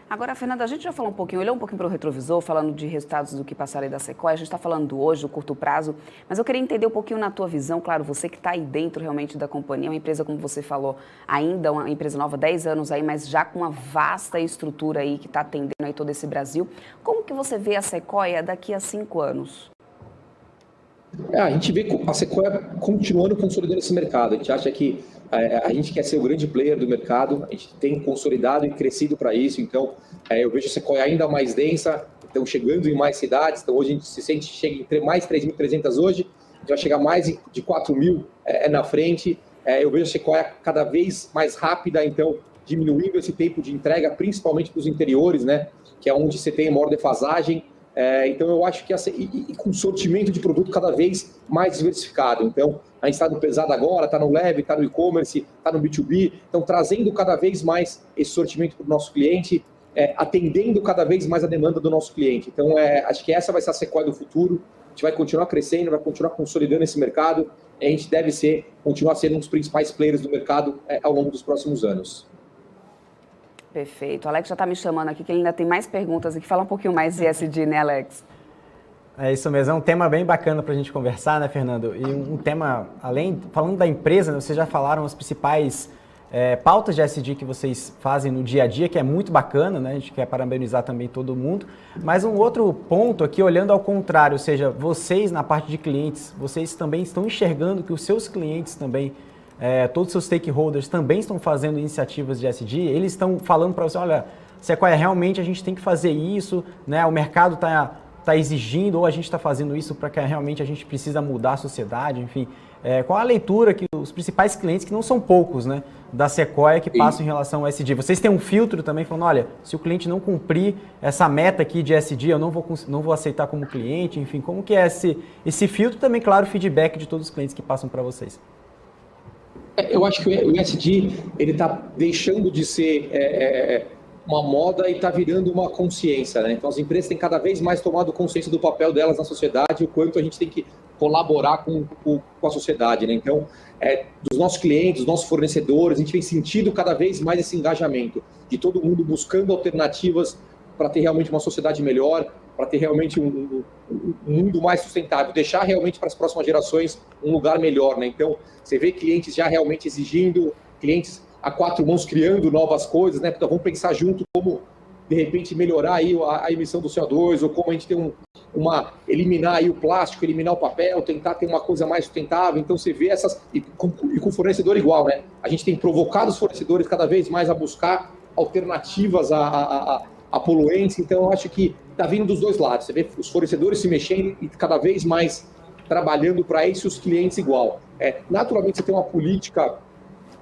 Agora, Fernanda, a gente já falou um pouquinho, olhou um pouquinho para o retrovisor, falando de resultados do que passaram aí da Sequoia, a gente está falando do hoje, do curto prazo, mas eu queria entender um pouquinho na tua visão, claro, você que está aí dentro realmente da companhia, uma empresa, como você falou, ainda uma empresa nova, 10 anos aí, mas já com uma vasta estrutura aí que está atendendo aí todo esse Brasil. Como que você vê a Sequoia daqui a 5 anos? A gente vê a Sequoia continuando consolidando esse mercado. A gente acha que a gente quer ser o grande player do mercado, a gente tem consolidado e crescido para isso, então eu vejo a Sequoia ainda mais densa, então chegando em mais cidades, então hoje a gente se sente, chega em mais 3.300 hoje, a gente vai chegar mais de 4.000 na frente, eu vejo a Sequoia cada vez mais rápida, então diminuindo esse tempo de entrega, principalmente para os interiores, né, que é onde você tem a maior defasagem. Então eu acho que e com sortimento de produto cada vez mais diversificado. Então a gente está no pesado agora, está no leve, está no e-commerce, está no B2B, então trazendo cada vez mais esse sortimento para o nosso cliente, atendendo cada vez mais a demanda do nosso cliente. Então acho que essa vai ser a Sequoia do futuro. A gente vai continuar crescendo, vai continuar consolidando esse mercado, e a gente deve continuar sendo um dos principais players do mercado ao longo dos próximos anos. Perfeito. O Alex já está me chamando aqui, que ele ainda tem mais perguntas aqui. Fala um pouquinho mais de ESG, né, Alex? É isso mesmo, é um tema bem bacana para a gente conversar, né, Fernando? E um tema, falando da empresa, né, vocês já falaram as principais pautas de ESG que vocês fazem no dia a dia, que é muito bacana, né? A gente quer parabenizar também todo mundo. Mas um outro ponto aqui, olhando ao contrário, ou seja, vocês na parte de clientes, vocês também estão enxergando que os seus clientes também, todos os seus stakeholders também estão fazendo iniciativas de ESG, eles estão falando para você, olha, Sequoia, realmente a gente tem que fazer isso, né? O mercado está exigindo, ou a gente está fazendo isso para que realmente a gente precisa mudar a sociedade, enfim. Qual a leitura que os principais clientes, que não são poucos, né, da Sequoia, que passam em relação ao ESG? Vocês têm um filtro também, falando, olha, se o cliente não cumprir essa meta aqui de ESG, eu não vou aceitar como cliente, enfim, como que é esse filtro? Também, claro, feedback de todos os clientes que passam para vocês. Eu acho que o ESG ele está deixando de ser uma moda e está virando uma consciência, né? Então as empresas têm cada vez mais tomado consciência do papel delas na sociedade e o quanto a gente tem que colaborar com a sociedade, né? Então, dos nossos clientes, dos nossos fornecedores, a gente vem sentindo cada vez mais esse engajamento de todo mundo buscando alternativas para ter realmente uma sociedade melhor, para ter realmente um mundo mais sustentável, deixar realmente para as próximas gerações um lugar melhor, né? Então, você vê clientes já realmente exigindo, clientes a 4 mãos criando novas coisas, né? Então, vamos pensar junto como, de repente, melhorar aí a emissão do CO2, ou como a gente tem eliminar aí o plástico, eliminar o papel, tentar ter uma coisa mais sustentável. Então, você vê e com o fornecedor igual, né? A gente tem provocado os fornecedores cada vez mais a buscar alternativas a poluentes, então eu acho que está vindo dos dois lados. Você vê os fornecedores se mexendo e cada vez mais trabalhando para isso, os clientes igual. Naturalmente, você tem uma política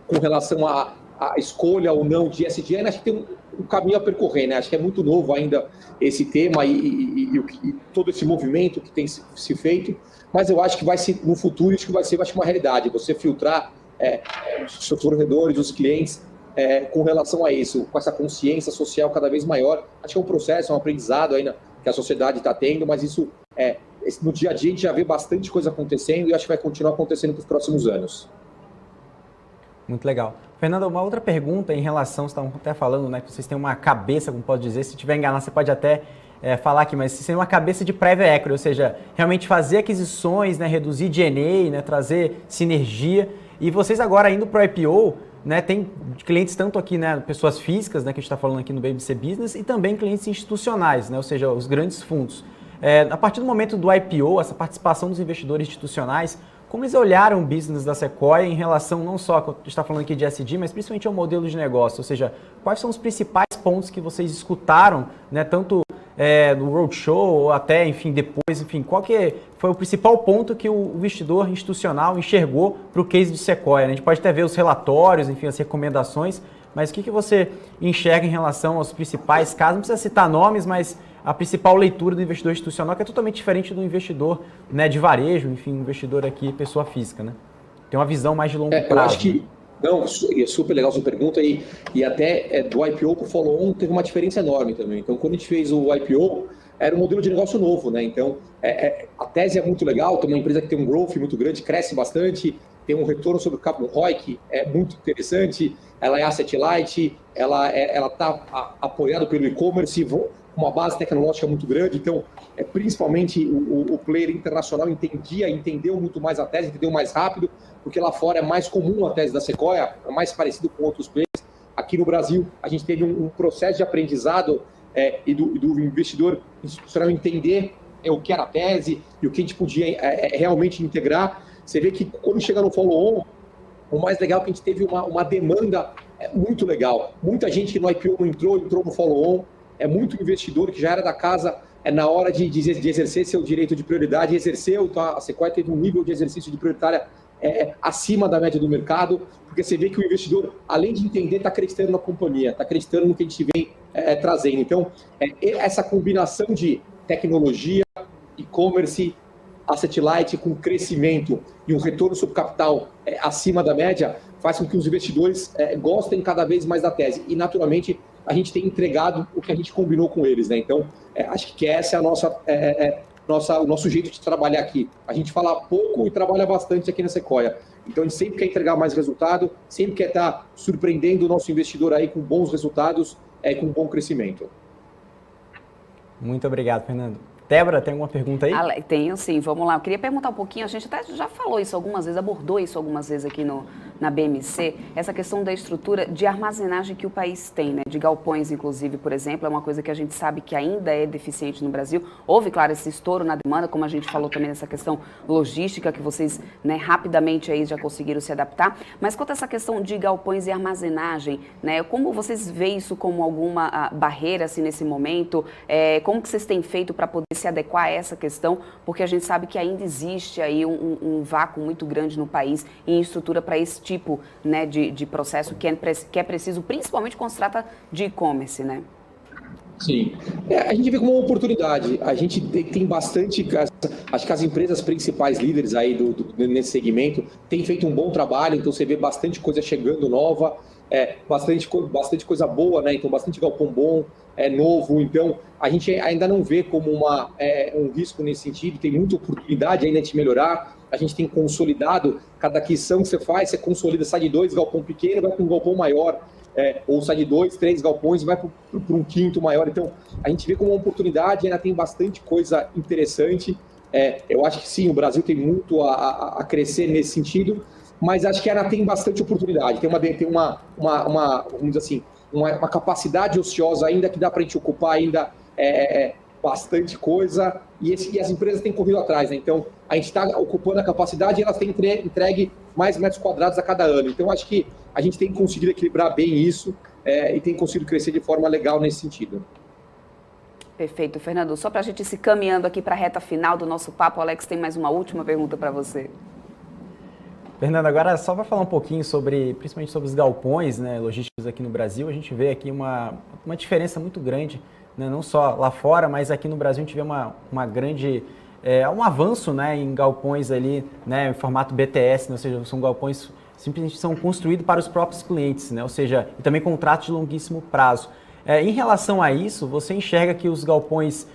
com relação à escolha ou não de ESG, acho que tem um caminho a percorrer, né? Acho que é muito novo ainda esse tema e todo esse movimento que tem se feito, mas eu acho que no futuro isso vai ser uma realidade, você filtrar os seus fornecedores, os clientes, com relação a isso, com essa consciência social cada vez maior. Acho que é um processo, é um aprendizado ainda que a sociedade está tendo, mas isso, no dia a dia, a gente já vê bastante coisa acontecendo e acho que vai continuar acontecendo nos próximos anos. Muito legal. Fernanda, uma outra pergunta em relação, vocês estavam até falando, né, que vocês têm uma cabeça, como pode dizer, se tiver enganado, você pode até falar aqui, mas vocês têm uma cabeça de private equity, ou seja, realmente fazer aquisições, né, reduzir D&A, né, trazer sinergia, e vocês agora indo para o IPO, né, tem clientes tanto aqui, né, pessoas físicas, né, que a gente está falando aqui no BBC Business, e também clientes institucionais, né, ou seja, os grandes fundos. A partir do momento do IPO, essa participação dos investidores institucionais, como eles olharam o business da Sequoia em relação não só, a gente está falando aqui de ESG, mas principalmente ao modelo de negócio, ou seja, quais são os principais pontos que vocês escutaram, né, tanto do roadshow ou até, enfim, depois, enfim, qual que foi o principal ponto que o investidor institucional enxergou para o case de Sequoia? A gente pode até ver os relatórios, enfim, as recomendações, mas o que você enxerga em relação aos principais casos? Não precisa citar nomes, mas a principal leitura do investidor institucional, que é totalmente diferente do investidor, né, de varejo, enfim, investidor aqui, pessoa física, né? Tem uma visão mais de longo prazo. Eu acho que, não, é super legal a sua pergunta, e até do IPO para o follow-on teve uma diferença enorme também. Então, quando a gente fez o IPO, era um modelo de negócio novo, né? Então, a tese é muito legal, tem uma empresa que tem um growth muito grande, cresce bastante, tem um retorno sobre o capital ROIC, é muito interessante, ela é asset light, ela está apoiada pelo e-commerce, uma base tecnológica muito grande, então, principalmente o player internacional entendeu muito mais a tese, entendeu mais rápido, porque lá fora é mais comum a tese da Sequoia, é mais parecido com outros players. Aqui no Brasil, a gente teve um processo de aprendizado e do investidor institucional entender o que era a tese e o que a gente podia realmente integrar. Você vê que quando chega no follow-on, o mais legal é que a gente teve uma demanda muito legal. Muita gente que no IPO não entrou no follow-on, muito investidor que já era da casa, na hora de exercer seu direito de prioridade, exerceu, então a Sequoia teve um nível de exercício de prioritária acima da média do mercado, porque você vê que o investidor, além de entender, está acreditando na companhia, está acreditando no que a gente vem trazendo. Então, essa combinação de tecnologia, e-commerce, asset light com crescimento e um retorno sobre capital acima da média, faz com que os investidores gostem cada vez mais da tese. E, naturalmente, a gente tem entregado o que a gente combinou com eles, né? Então, acho que essa é o nosso jeito de trabalhar aqui. A gente fala pouco e trabalha bastante aqui na Sequoia. Então, a gente sempre quer entregar mais resultado, sempre quer estar surpreendendo o nosso investidor aí com bons resultados, com bom crescimento. Muito obrigado, Fernando. Débora, tem alguma pergunta aí? Tenho sim, vamos lá. Eu queria perguntar um pouquinho, a gente até já falou isso algumas vezes, abordou isso algumas vezes aqui na BMC, essa questão da estrutura de armazenagem que o país tem, né? De galpões, inclusive, por exemplo, é uma coisa que a gente sabe que ainda é deficiente no Brasil. Houve, claro, esse estouro na demanda, como a gente falou também nessa questão logística, que vocês, né, rapidamente aí já conseguiram se adaptar. Mas quanto a essa questão de galpões e armazenagem, né? Como vocês veem isso como alguma barreira, assim, nesse momento? Como que vocês têm feito para poder se adequar a essa questão, porque a gente sabe que ainda existe aí um vácuo muito grande no país em estrutura para esse tipo, né, de processo que é preciso, principalmente quando se trata de e-commerce, né? Sim. A gente vê como uma oportunidade. A gente tem bastante, acho que as empresas principais líderes aí nesse segmento têm feito um bom trabalho, então você vê bastante coisa chegando nova, bastante coisa boa, né? Então bastante galpão bom, novo. Então a gente ainda não vê como um risco nesse sentido, tem muita oportunidade ainda de melhorar. A gente tem consolidado, cada aquisição que você faz, você consolida, sai de 2 galpão pequeno, vai para um galpão maior, ou sai de 2, 3 galpões, vai para um quinto maior. Então a gente vê como uma oportunidade, ainda tem bastante coisa interessante. Eu acho que sim, o Brasil tem muito a crescer nesse sentido, mas acho que ainda tem bastante oportunidade, tem vamos dizer assim, uma capacidade ociosa ainda que dá para a gente ocupar ainda bastante coisa, e as empresas têm corrido atrás, né? Então a gente está ocupando a capacidade e elas têm entregue mais metros quadrados a cada ano. Então acho que a gente tem conseguido equilibrar bem isso e tem conseguido crescer de forma legal nesse sentido. Perfeito, Fernando. Só para a gente se caminhando aqui para a reta final do nosso papo, Alex tem mais uma última pergunta para você. Fernando, agora só para falar um pouquinho principalmente sobre os galpões, né, logísticos aqui no Brasil, a gente vê aqui uma diferença muito grande, né, não só lá fora, mas aqui no Brasil a gente vê uma grande, um avanço, né, em galpões ali, né, em formato BTS, né, ou seja, são galpões simplesmente são construídos para os próprios clientes, né, ou seja, e também contratos de longuíssimo prazo. Em relação a isso, você enxerga que os galpões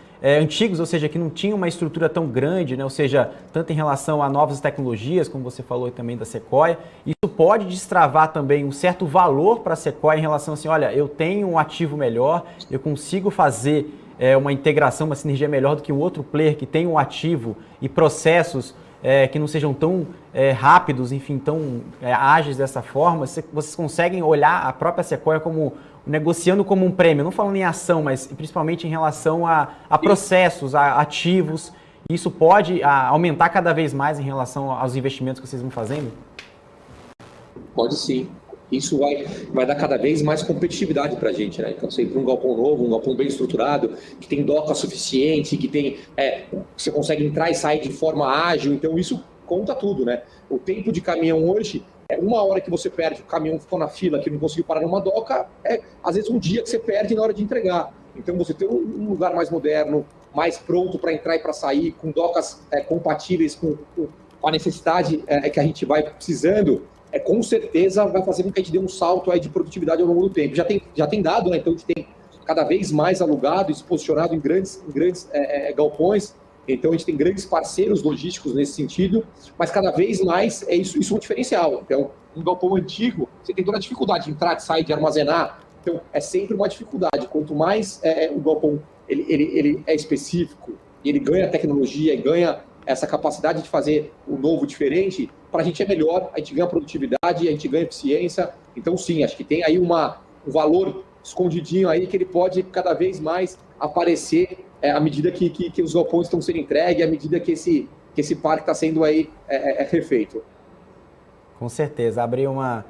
antigos, ou seja, que não tinham uma estrutura tão grande, né? Ou seja, tanto em relação a novas tecnologias, como você falou também da Sequoia, isso pode destravar também um certo valor para a Sequoia em relação assim, olha, eu tenho um ativo melhor, eu consigo fazer uma integração, uma sinergia melhor do que o outro player que tem um ativo e processos que não sejam tão rápidos, enfim, tão ágeis dessa forma. Vocês conseguem olhar a própria Sequoia como negociando como um prêmio, não falando em ação, mas principalmente em relação a processos, a ativos. Isso pode aumentar cada vez mais em relação aos investimentos que vocês vão fazendo? Pode sim. Isso vai dar cada vez mais competitividade para a gente, né? Então, sempre um galpão novo, um galpão bem estruturado, que tem doca suficiente, que tem, você consegue entrar e sair de forma ágil. Então, isso conta tudo, né? O tempo de caminhão hoje é 1 hora que você perde, o caminhão ficou na fila, que não conseguiu parar numa doca, às vezes um dia que você perde na hora de entregar. Então, você ter um lugar mais moderno, mais pronto para entrar e para sair, com docas compatíveis com a necessidade que a gente vai precisando, com certeza vai fazer com que a gente dê um salto aí de produtividade ao longo do tempo. Já tem dado, né? Então a gente tem cada vez mais alugado e se posicionado em grandes galpões, então a gente tem grandes parceiros logísticos nesse sentido, mas cada vez mais isso é um diferencial. Então, um galpão antigo, você tem toda a dificuldade de entrar, de sair, de armazenar, então é sempre uma dificuldade. Quanto mais o galpão ele é específico, e ele ganha tecnologia, e ganha essa capacidade de fazer o novo diferente, para a gente é melhor, a gente ganha produtividade, a gente ganha eficiência. Então, sim, acho que tem aí um valor escondidinho aí que ele pode cada vez mais aparecer à medida que os galpões estão sendo entregues, à medida que esse parque está sendo aí refeito. Com certeza, abrir uma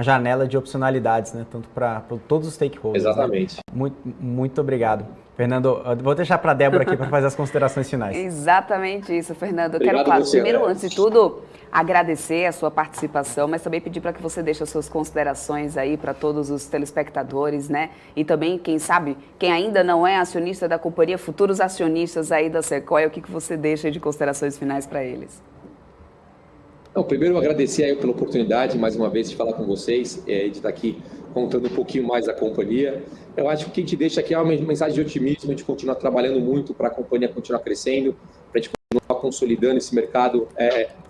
janela de opcionalidades, né? Tanto para todos os stakeholders. Exatamente. Né? Muito obrigado. Fernando, eu vou deixar para a Débora aqui para fazer as considerações finais. Exatamente isso, Fernando. Eu Obrigado quero, claro, você, primeiro, André. antes de tudo, agradecer a sua participação, mas também pedir para que você deixe as suas considerações aí para todos os telespectadores, né? E também, quem sabe, quem ainda não é acionista da companhia, futuros acionistas aí da Sequoia, o que você deixa de considerações finais para eles? Não, primeiro, eu agradecer aí pela oportunidade, mais uma vez, de falar com vocês, de estar aqui contando um pouquinho mais da companhia. Eu acho que o que a gente deixa aqui é uma mensagem de otimismo, a gente continuar trabalhando muito para a companhia continuar crescendo, para a gente continuar consolidando esse mercado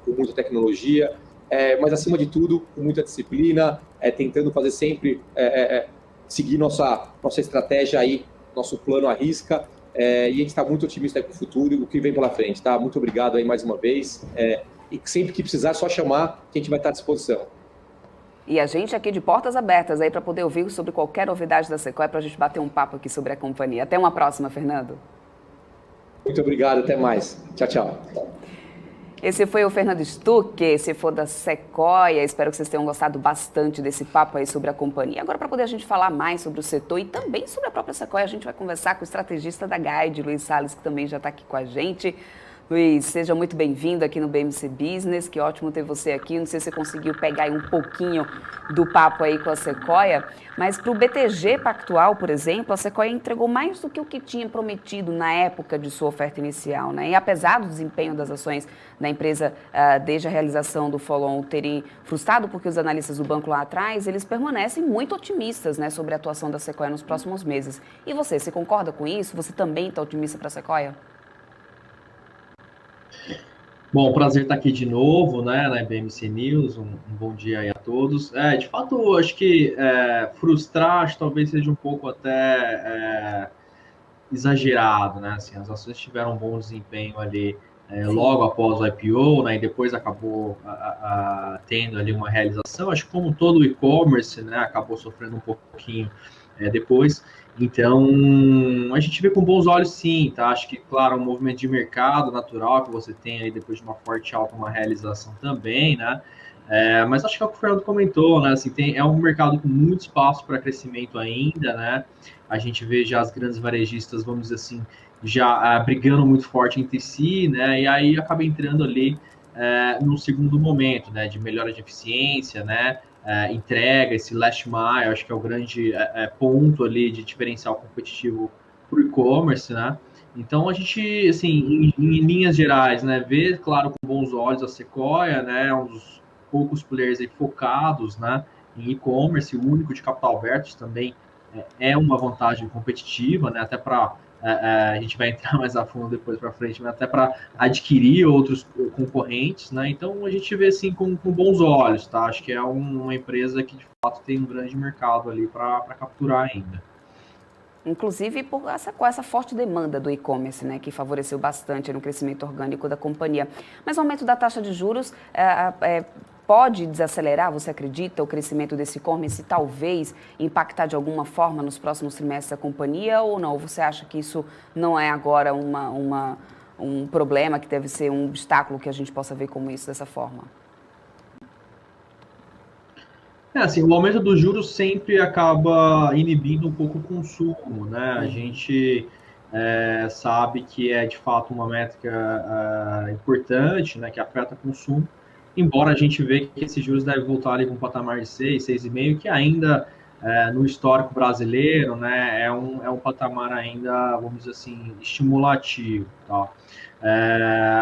com muita tecnologia, mas, acima de tudo, com muita disciplina, tentando fazer sempre, seguir nossa estratégia aí, nosso plano à risca, e a gente está muito otimista com o futuro e o que vem pela frente, tá? Muito obrigado aí mais uma vez. E sempre que precisar, é só chamar, que a gente vai estar à disposição. E a gente aqui de portas abertas aí para poder ouvir sobre qualquer novidade da Sequoia, para a gente bater um papo aqui sobre a companhia. Até uma próxima, Fernando. Muito obrigado, até mais. Tchau, tchau. Esse foi o Fernando Stuck, esse foi da Sequoia. Espero que vocês tenham gostado bastante desse papo aí sobre a companhia. Agora, para poder a gente falar mais sobre o setor e também sobre a própria Sequoia, a gente vai conversar com o estrategista da Guide, Luiz Salles, que também já está aqui com a gente. Luiz, seja muito bem-vindo aqui no BMC Business, que ótimo ter você aqui. Não sei se você conseguiu pegar aí um pouquinho do papo aí com a Sequoia, mas para o BTG Pactual, por exemplo, a Sequoia entregou mais do que o que tinha prometido na época de sua oferta inicial, né? E apesar do desempenho das ações da empresa desde a realização do follow-on terem frustrado porque os analistas do banco lá atrás, eles permanecem muito otimistas, né, sobre a atuação da Sequoia nos próximos meses. E você concorda com isso? Você também está otimista para a Sequoia? Bom, prazer estar aqui de novo, né, na BMC News, um bom dia aí a todos. De fato, acho que frustrar, acho que talvez seja um pouco até exagerado, né, assim, as ações tiveram um bom desempenho ali logo após o IPO, né, e depois acabou tendo ali uma realização, acho que como todo o e-commerce, né, acabou sofrendo um pouquinho depois. Então, a gente vê com bons olhos sim, tá? Acho que, claro, um movimento de mercado natural que você tem aí depois de uma forte alta, uma realização também, né? Mas acho que é o que o Fernando comentou, né? Assim, é um mercado com muito espaço para crescimento ainda, né? A gente vê já as grandes varejistas, vamos dizer assim, já brigando muito forte entre si, né? E aí acaba entrando ali no segundo momento, né? De melhora de eficiência, né? Entrega, esse last mile, acho que é o grande ponto ali de diferencial competitivo para o e-commerce, né? Então, a gente, assim, em linhas gerais, né, vê, claro, com bons olhos a Sequoia, né, um dos poucos players aí focados, né, em e-commerce, o único de capital aberto também é uma vantagem competitiva, né, até para a gente vai entrar mais a fundo depois para frente, mas até para adquirir outros concorrentes, né? Então a gente vê assim com bons olhos, tá? Acho que é uma empresa que de fato tem um grande mercado ali para capturar ainda. Inclusive com essa forte demanda do e-commerce, né, que favoreceu bastante no crescimento orgânico da companhia. Mas o aumento da taxa de juros pode desacelerar, você acredita, o crescimento desse e-commerce e talvez impactar de alguma forma nos próximos trimestres da companhia ou não? Ou você acha que isso não é agora um problema, que deve ser um obstáculo que a gente possa ver como isso dessa forma? Assim, o aumento dos juros sempre acaba inibindo um pouco o consumo, né? A gente sabe que é de fato uma métrica importante, né? Que afeta o consumo, embora a gente veja que esses juros devem voltar ali com um patamar de 6, 6,5, que ainda no histórico brasileiro, né? É um patamar ainda, vamos dizer assim, estimulativo, tá?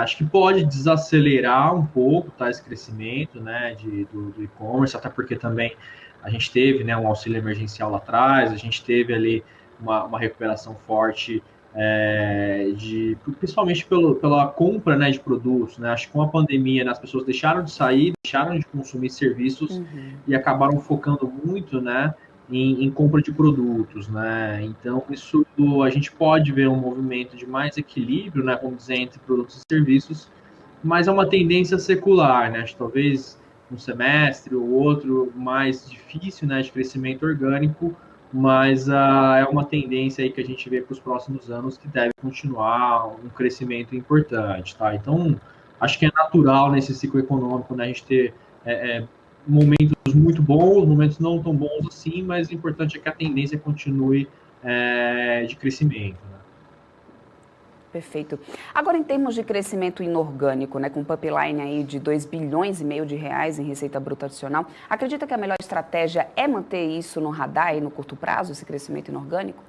Acho que pode desacelerar um pouco, tá, esse crescimento, né, do e-commerce, até porque também a gente teve, né, um auxílio emergencial lá atrás, a gente teve ali uma recuperação forte, principalmente pela compra, né, de produtos, né. Acho que com a pandemia, né, as pessoas deixaram de sair, deixaram de consumir serviços e acabaram focando muito, né, em compra de produtos, né? Então, isso a gente pode ver um movimento de mais equilíbrio, né, vamos dizer, entre produtos e serviços, mas é uma tendência secular, né? Acho que talvez um semestre ou outro mais difícil, né, de crescimento orgânico, mas é uma tendência aí que a gente vê para os próximos anos que deve continuar um crescimento importante, tá? Então, acho que é natural nesse ciclo econômico, né, a gente ter momentos muito bons, momentos não tão bons assim, mas o importante é que a tendência continue de crescimento, né? Perfeito. Agora, em termos de crescimento inorgânico, né, com um pipeline aí de 2,5 bilhões de reais em receita bruta adicional, acredita que a melhor estratégia é manter isso no radar e no curto prazo, esse crescimento inorgânico?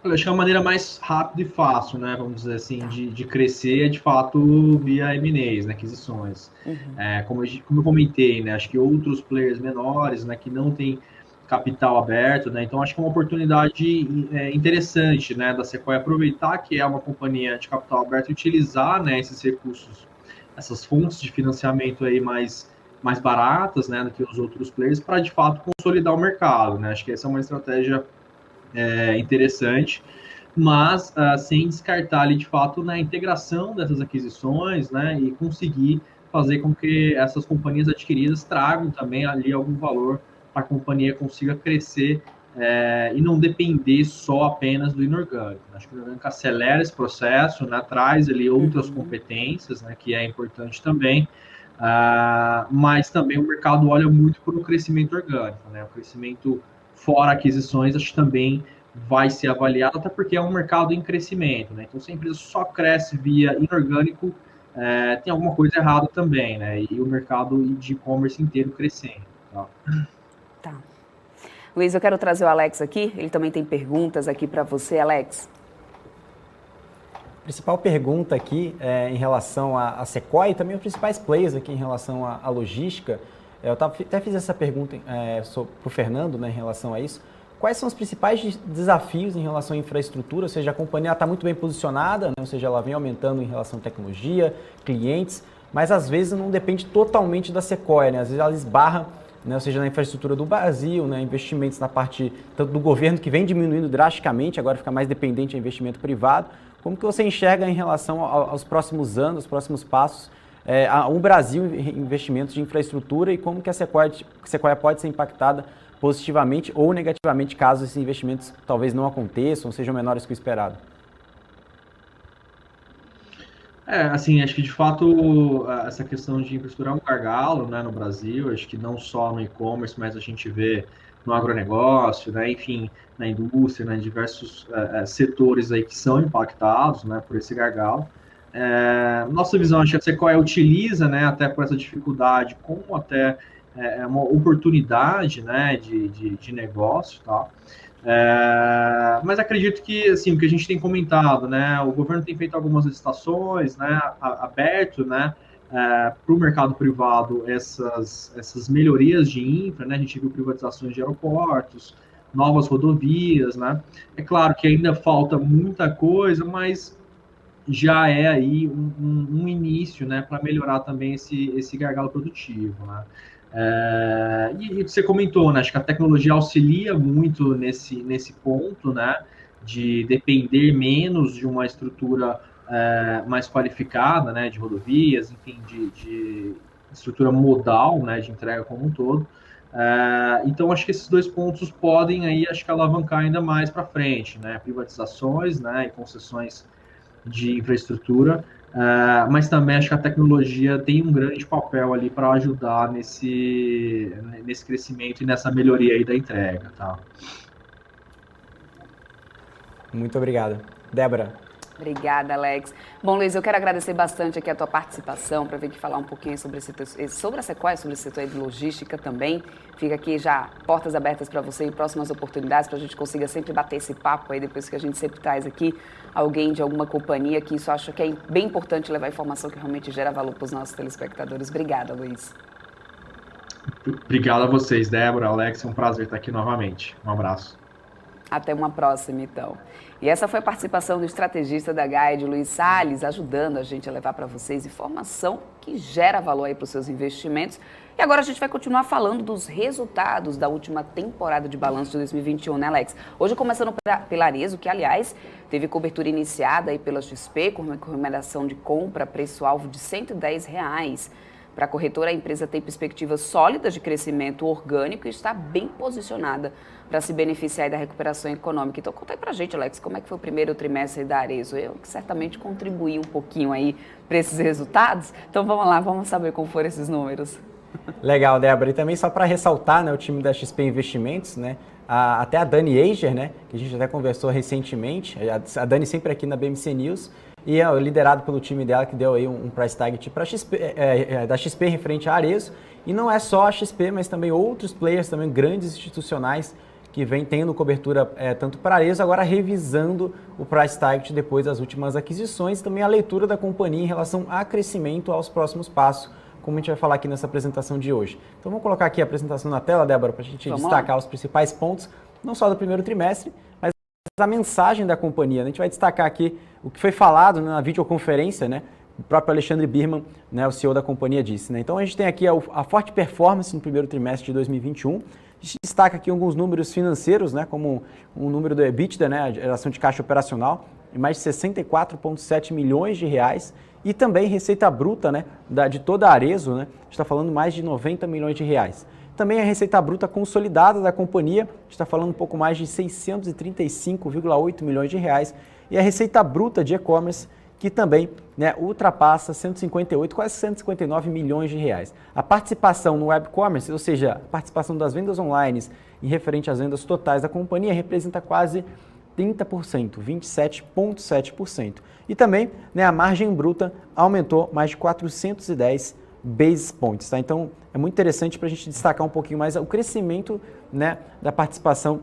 Eu acho que é uma maneira mais rápida e fácil, né, vamos dizer assim, de crescer, de fato, via M&As, né, aquisições. Como eu comentei, né, acho que outros players menores, né, que não têm capital aberto, né, então acho que é uma oportunidade interessante, né, da Sequoia aproveitar que é uma companhia de capital aberto e utilizar, né, esses recursos, essas fontes de financiamento aí mais baratas, né, do que os outros players, para, de fato, consolidar o mercado, né, acho que essa é uma estratégia interessante, mas sem descartar ali, de fato, na integração dessas aquisições, né, e conseguir fazer com que essas companhias adquiridas tragam também ali algum valor para a companhia consiga crescer e não depender só apenas do inorgânico. Acho que o inorgânico acelera esse processo, né, traz ali outras competências, né, que é importante também, mas também o mercado olha muito para o crescimento orgânico, né, o crescimento fora aquisições, acho que também vai ser avaliado, até porque é um mercado em crescimento, né? Então, se a empresa só cresce via inorgânico, tem alguma coisa errada também, né? E o mercado de e-commerce inteiro crescendo. Tá. Luiz, eu quero trazer o Alex aqui, ele também tem perguntas aqui para você, Alex. A principal pergunta aqui em relação à Sequoia e também os principais players aqui em relação à logística. Eu até fiz essa pergunta para o Fernando, né, em relação a isso. Quais são os principais desafios em relação à infraestrutura? Ou seja, a companhia está muito bem posicionada, né, ou seja, ela vem aumentando em relação à tecnologia, clientes, mas às vezes não depende totalmente da Sequoia, né? Às vezes ela esbarra, né, ou seja, na infraestrutura do Brasil, né, investimentos na parte tanto do governo, que vem diminuindo drasticamente, agora fica mais dependente de investimento privado. Como que você enxerga em relação aos próximos anos, aos próximos passos, o Brasil em investimentos de infraestrutura e como que a Sequoia pode ser impactada positivamente ou negativamente caso esses investimentos talvez não aconteçam, sejam menores que o esperado? Assim, acho que de fato essa questão de infraestrutura é um gargalo, né, no Brasil, acho que não só no e-commerce, mas a gente vê no agronegócio, né, enfim, na indústria, né, em diversos setores aí que são impactados, né, por esse gargalo. Nossa visão, acho que a Sequoia utiliza, né, até por essa dificuldade, como até uma oportunidade, né, de negócio, tá? Mas acredito que, assim, o que a gente tem comentado, né, o governo tem feito algumas licitações, né, aberto, né, para o mercado privado essas melhorias de infra, né, a gente viu privatizações de aeroportos, novas rodovias, né, é claro que ainda falta muita coisa, mas já é aí um início, né, para melhorar também esse gargalo produtivo, né. E você comentou, né, acho que a tecnologia auxilia muito nesse ponto, né, de depender menos de uma estrutura mais qualificada, né, de rodovias, enfim, de estrutura modal, né, de entrega como um todo. Então, acho que esses dois pontos podem aí, acho que alavancar ainda mais para frente, né, privatizações, né, e concessões de infraestrutura mas também acho que a tecnologia tem um grande papel ali para ajudar nesse crescimento e nessa melhoria aí da entrega, tá? Muito obrigado. Débora. Obrigada, Alex. Bom, Luiz, eu quero agradecer bastante aqui a tua participação para vir aqui falar um pouquinho sobre a Sequoia, sobre o setor de logística também. Fica aqui já portas abertas para você em próximas oportunidades, para a gente consiga sempre bater esse papo aí, depois que a gente sempre traz aqui alguém de alguma companhia, que isso eu acho que é bem importante levar informação que realmente gera valor para os nossos telespectadores. Obrigada, Luiz. Obrigado a vocês, Débora, Alex, é um prazer estar aqui novamente. Um abraço. Até uma próxima, então. E essa foi a participação do estrategista da Guide, Luiz Salles, ajudando a gente a levar para vocês informação que gera valor aí para os seus investimentos. E agora a gente vai continuar falando dos resultados da última temporada de balanço de 2021, né, Alex? Hoje começando pela Arezzo, que, aliás, teve cobertura iniciada aí pela XP, com uma recomendação de compra, preço-alvo de R$ 110. Para a corretora, a empresa tem perspectivas sólidas de crescimento orgânico e está bem posicionada para se beneficiar da recuperação econômica. Então, conta aí para a gente, Alex, como é que foi o primeiro trimestre da Arezzo? Eu que certamente contribuí um pouquinho aí para esses resultados. Então, vamos lá, vamos saber como foram esses números. Legal, Débora. E também só para ressaltar, né, o time da XP Investimentos, né, até a Dani Eiger, né, que a gente até conversou recentemente, a Dani sempre aqui na BMC News, e é liderado pelo time dela, que deu aí um price target para da XP referente à Arezzo. E não é só a XP, mas também outros players, também grandes institucionais, que vem tendo cobertura tanto para a Arezzo, agora revisando o price target depois das últimas aquisições, também a leitura da companhia em relação a crescimento aos próximos passos, como a gente vai falar aqui nessa apresentação de hoje. Então vamos colocar aqui a apresentação na tela, Débora, para a gente destacar os principais pontos, não só do primeiro trimestre, mas a mensagem da companhia. A gente vai destacar aqui o que foi falado na videoconferência, né? O próprio Alexandre Birman, né, o CEO da companhia, disse. Né? Então a gente tem aqui a forte performance no primeiro trimestre de 2021. A gente destaca aqui alguns números financeiros, né, como o número do EBITDA, né, a geração de caixa operacional, de mais de 64,7 milhões de reais. E também receita bruta, né, de toda a Arezzo, né, a gente está falando mais de 90 milhões de reais. Também a receita bruta consolidada da companhia, a gente está falando um pouco mais de 635,8 milhões de reais. E a receita bruta de e-commerce, que também, né, ultrapassa 158, quase 159 milhões de reais. A participação no web commerce, ou seja, a participação das vendas online em referente às vendas totais da companhia, representa quase 30%, 27,7%. E também, né, a margem bruta aumentou mais de 410 basis points. Tá? Então, é muito interessante para a gente destacar um pouquinho mais o crescimento, né, da participação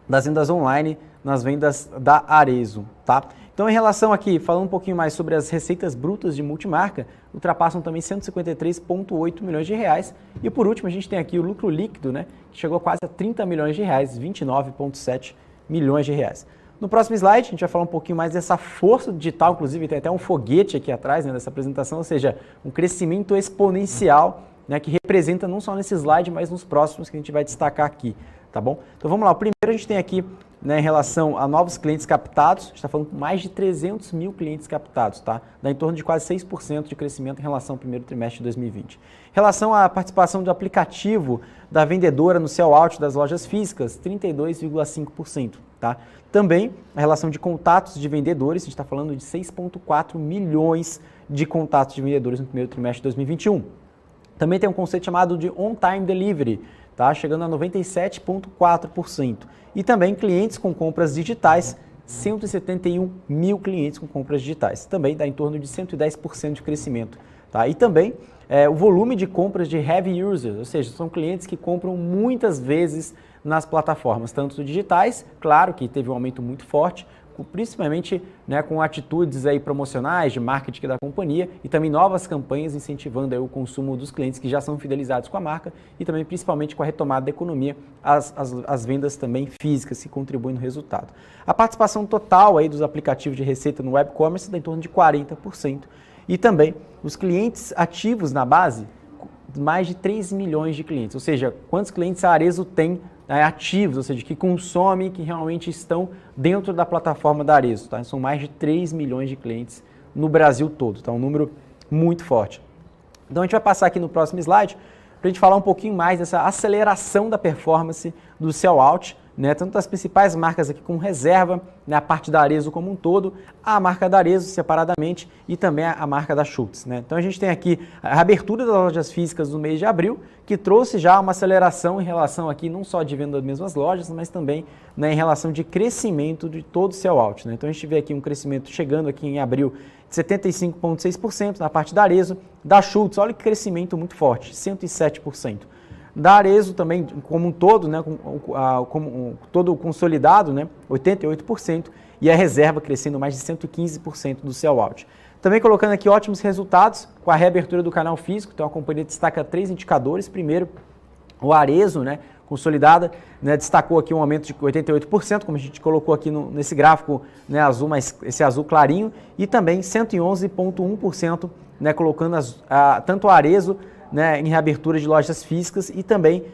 das vendas online nas vendas da Arezzo. Tá? Então, em relação aqui, falando um pouquinho mais sobre as receitas brutas de multimarca, ultrapassam também 153,8 milhões de reais. E por último, a gente tem aqui o lucro líquido, né, que chegou quase a 30 milhões de reais, 29,7 milhões de reais. No próximo slide, a gente vai falar um pouquinho mais dessa força digital, inclusive tem até um foguete aqui atrás, né, dessa apresentação, ou seja, um crescimento exponencial, né, que representa não só nesse slide, mas nos próximos que a gente vai destacar aqui, tá bom? Então vamos lá, o primeiro a gente tem aqui, né, em relação a novos clientes captados, a gente está falando de mais de 300 mil clientes captados, tá? Dá em torno de quase 6% de crescimento em relação ao primeiro trimestre de 2020. Em relação à participação do aplicativo da vendedora no sell-out das lojas físicas, 32,5%, tá? Também a relação de contatos de vendedores, a gente está falando de 6,4 milhões de contatos de vendedores no primeiro trimestre de 2021. Também tem um conceito chamado de on-time delivery, tá? Chegando a 97,4%. E também clientes com compras digitais, 171 mil clientes com compras digitais. Também dá em torno de 110% de crescimento. Tá? E também o volume de compras de heavy users, ou seja, são clientes que compram muitas vezes nas plataformas, tanto digitais, claro que teve um aumento muito forte, principalmente, né, com atitudes aí promocionais de marketing da companhia e também novas campanhas incentivando aí o consumo dos clientes que já são fidelizados com a marca e também principalmente com a retomada da economia, as vendas também físicas que contribuem no resultado. A participação total aí dos aplicativos de receita no web commerce dá em torno de 40% e também os clientes ativos na base, mais de 3 milhões de clientes, ou seja, quantos clientes a Arezzo tem ativos, ou seja, que consomem, que realmente estão dentro da plataforma da Arezzo. Tá? São mais de 3 milhões de clientes no Brasil todo, tá? Um número muito forte. Então a gente vai passar aqui no próximo slide para a gente falar um pouquinho mais dessa aceleração da performance do sell-out, né, tanto das principais marcas aqui como reserva, né, a parte da Arezzo como um todo, a marca da Arezzo separadamente e também a marca da Schultz, né? Então a gente tem aqui a reabertura das lojas físicas no mês de abril, que trouxe já uma aceleração em relação aqui não só de venda das mesmas lojas, mas também, né, em relação de crescimento de todo o sell-out, né? Então a gente vê aqui um crescimento chegando aqui em abril de 75,6% na parte da Arezzo, da Schultz, olha que crescimento muito forte, 107%. Da Arezzo também, como um todo, né, como todo consolidado, né, 88%, e a reserva crescendo mais de 115% do sell-out. Também colocando aqui ótimos resultados com a reabertura do canal físico, então a companhia destaca 3 indicadores. Primeiro, o Arezzo, né, consolidada, né, destacou aqui um aumento de 88%, como a gente colocou aqui nesse gráfico, né, azul, mas esse azul clarinho, e também 111,1%, né, colocando tanto a Arezzo, né, em reabertura de lojas físicas e também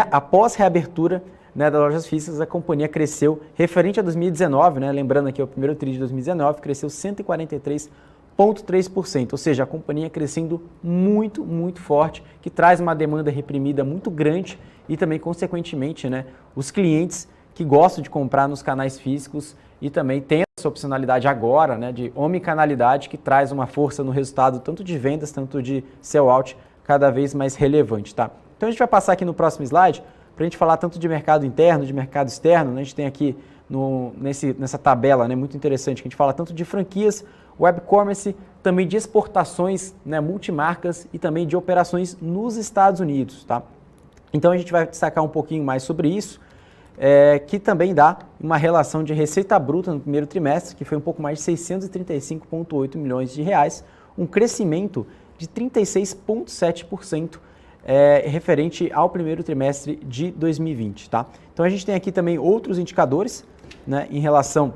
após reabertura, né, das lojas físicas, a companhia cresceu, referente a 2019, né, lembrando aqui o primeiro TRI de 2019, cresceu 143,3%, ou seja, a companhia crescendo muito, muito forte, que traz uma demanda reprimida muito grande e também, consequentemente, né, os clientes que gostam de comprar nos canais físicos e também tem essa opcionalidade agora, né, de omnicanalidade, que traz uma força no resultado tanto de vendas, tanto de sell-out, cada vez mais relevante, tá? Então a gente vai passar aqui no próximo slide para a gente falar tanto de mercado interno, de mercado externo, né? A gente tem aqui nessa tabela, né, muito interessante, que a gente fala tanto de franquias, web commerce, também de exportações, né, multimarcas e também de operações nos Estados Unidos, tá? Então a gente vai destacar um pouquinho mais sobre isso, que também dá uma relação de receita bruta no primeiro trimestre, que foi um pouco mais de 635,8 milhões de reais, um crescimento de 36,7% referente ao primeiro trimestre de 2020, tá? Então a gente tem aqui também outros indicadores, né, em relação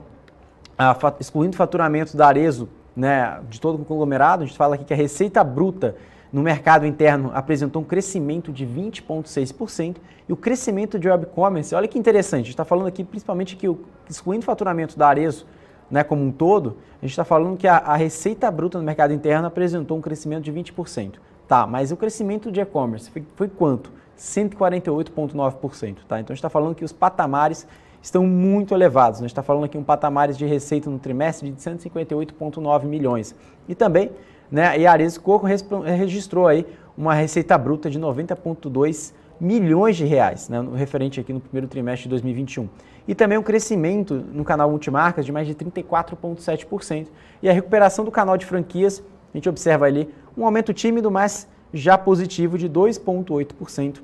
excluindo o faturamento da Arezzo, né, de todo o conglomerado. A gente fala aqui que a receita bruta no mercado interno apresentou um crescimento de 20,6% e o crescimento de web commerce, olha que interessante, a gente está falando aqui principalmente que excluindo o faturamento da Arezzo, né, como um todo, a gente está falando que a receita bruta no mercado interno apresentou um crescimento de 20%. Tá, mas o crescimento de e-commerce foi quanto? 148,9%. Tá? Então a gente está falando que os patamares estão muito elevados. A gente está falando aqui um patamares de receita no trimestre de 158,9 milhões. E também, né, a Arezzo Coco registrou aí uma receita bruta de 90,2 milhões de reais, né, referente aqui no primeiro trimestre de 2021. E também um crescimento no canal multimarcas de mais de 34,7%. E a recuperação do canal de franquias, a gente observa ali um aumento tímido, mas já positivo de 2,8%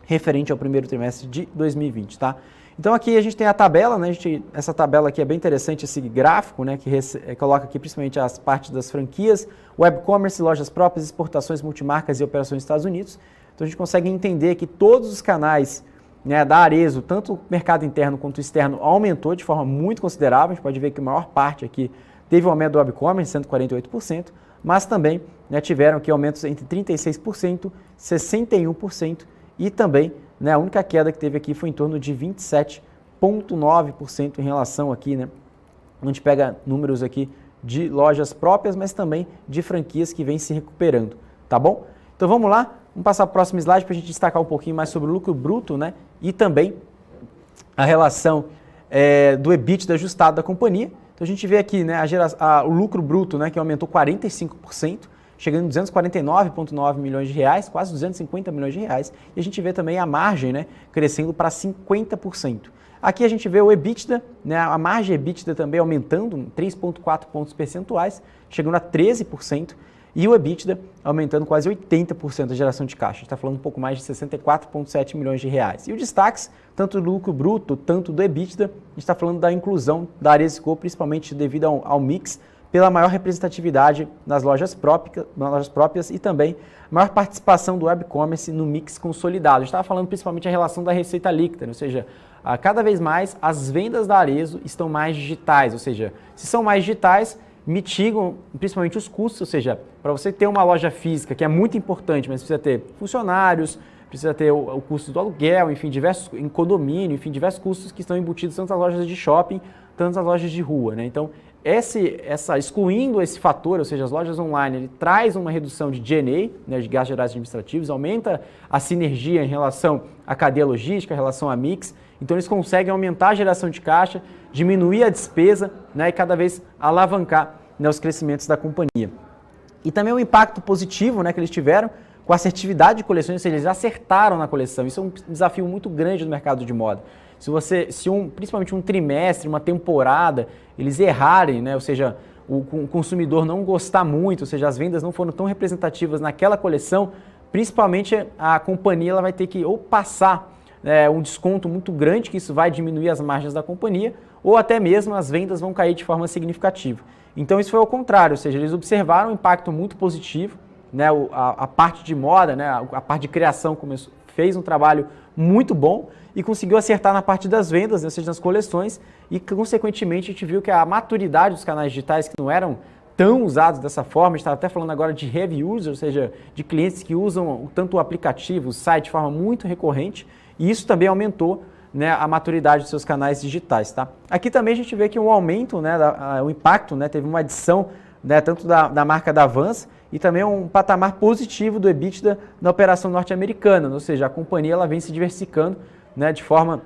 referente ao primeiro trimestre de 2020, tá? Então aqui a gente tem a tabela, né? Essa tabela aqui é bem interessante, esse gráfico, né? Que coloca aqui principalmente as partes das franquias, web commerce, lojas próprias, exportações multimarcas e operações nos Estados Unidos. Então a gente consegue entender que todos os canais, né, da Arezzo, tanto o mercado interno quanto o externo, aumentou de forma muito considerável. A gente pode ver que a maior parte aqui teve um aumento do web commerce, 148%, mas também, né, tiveram aqui aumentos entre 36%, 61% e também, né, a única queda que teve aqui foi em torno de 27,9% em relação aqui, né, a gente pega números aqui de lojas próprias, mas também de franquias que vêm se recuperando, tá bom? Então vamos lá, vamos passar para o próximo slide para a gente destacar um pouquinho mais sobre o lucro bruto, né, e também a relação do EBITDA ajustado da companhia. Então a gente vê aqui, né, o lucro bruto, né, que aumentou 45%, chegando em 249,9 milhões de reais, quase 250 milhões de reais. E a gente vê também a margem, né, crescendo para 50%. Aqui a gente vê o EBITDA, né, a margem EBITDA também aumentando 3,4 pontos percentuais, chegando a 13%. E o EBITDA aumentando quase 80% da geração de caixa. A gente está falando um pouco mais de 64,7 milhões de reais. E o destaque, tanto do lucro bruto, tanto do EBITDA, a gente está falando da inclusão da Arezzo Co, principalmente devido ao mix, pela maior representatividade nas lojas próprias e também maior participação do web commerce no mix consolidado. A gente estava falando principalmente a relação da receita líquida, ou seja, cada vez mais as vendas da Arezzo estão mais digitais, ou seja, se são mais digitais, mitigam principalmente os custos, ou seja, para você ter uma loja física, que é muito importante, mas precisa ter funcionários, precisa ter o custo do aluguel, enfim, em condomínio, enfim, diversos custos que estão embutidos tanto nas lojas de shopping, tanto nas lojas de rua, né? Então, excluindo esse fator, ou seja, as lojas online, ele traz uma redução de G&A, né, de gastos gerais administrativos, aumenta a sinergia em relação à cadeia logística, em relação à mix. Então eles conseguem aumentar a geração de caixa, diminuir a despesa, né, e cada vez alavancar, né, os crescimentos da companhia. E também o impacto positivo, né, que eles tiveram com a assertividade de coleções, ou seja, eles acertaram na coleção. Isso é um desafio muito grande no mercado de moda. Principalmente um trimestre, uma temporada, eles errarem, né, ou seja, o consumidor não gostar muito, ou seja, as vendas não foram tão representativas naquela coleção, principalmente a companhia ela vai ter que ou passar um desconto muito grande, que isso vai diminuir as margens da companhia, ou até mesmo as vendas vão cair de forma significativa. Então isso foi ao contrário, ou seja, eles observaram um impacto muito positivo, né, a parte de moda, né, a parte de criação fez um trabalho muito bom e conseguiu acertar na parte das vendas, né, ou seja, nas coleções, e consequentemente a gente viu que a maturidade dos canais digitais que não eram tão usados dessa forma, a gente está até falando agora de heavy users, ou seja, de clientes que usam tanto o aplicativo, o site de forma muito recorrente, e isso também aumentou, né, a maturidade dos seus canais digitais. Tá? Aqui também a gente vê que um aumento, né, o impacto, né, teve uma adição, né, tanto da marca da Vans e também um patamar positivo do EBITDA na operação norte-americana, ou seja, a companhia ela vem se diversificando, né, de forma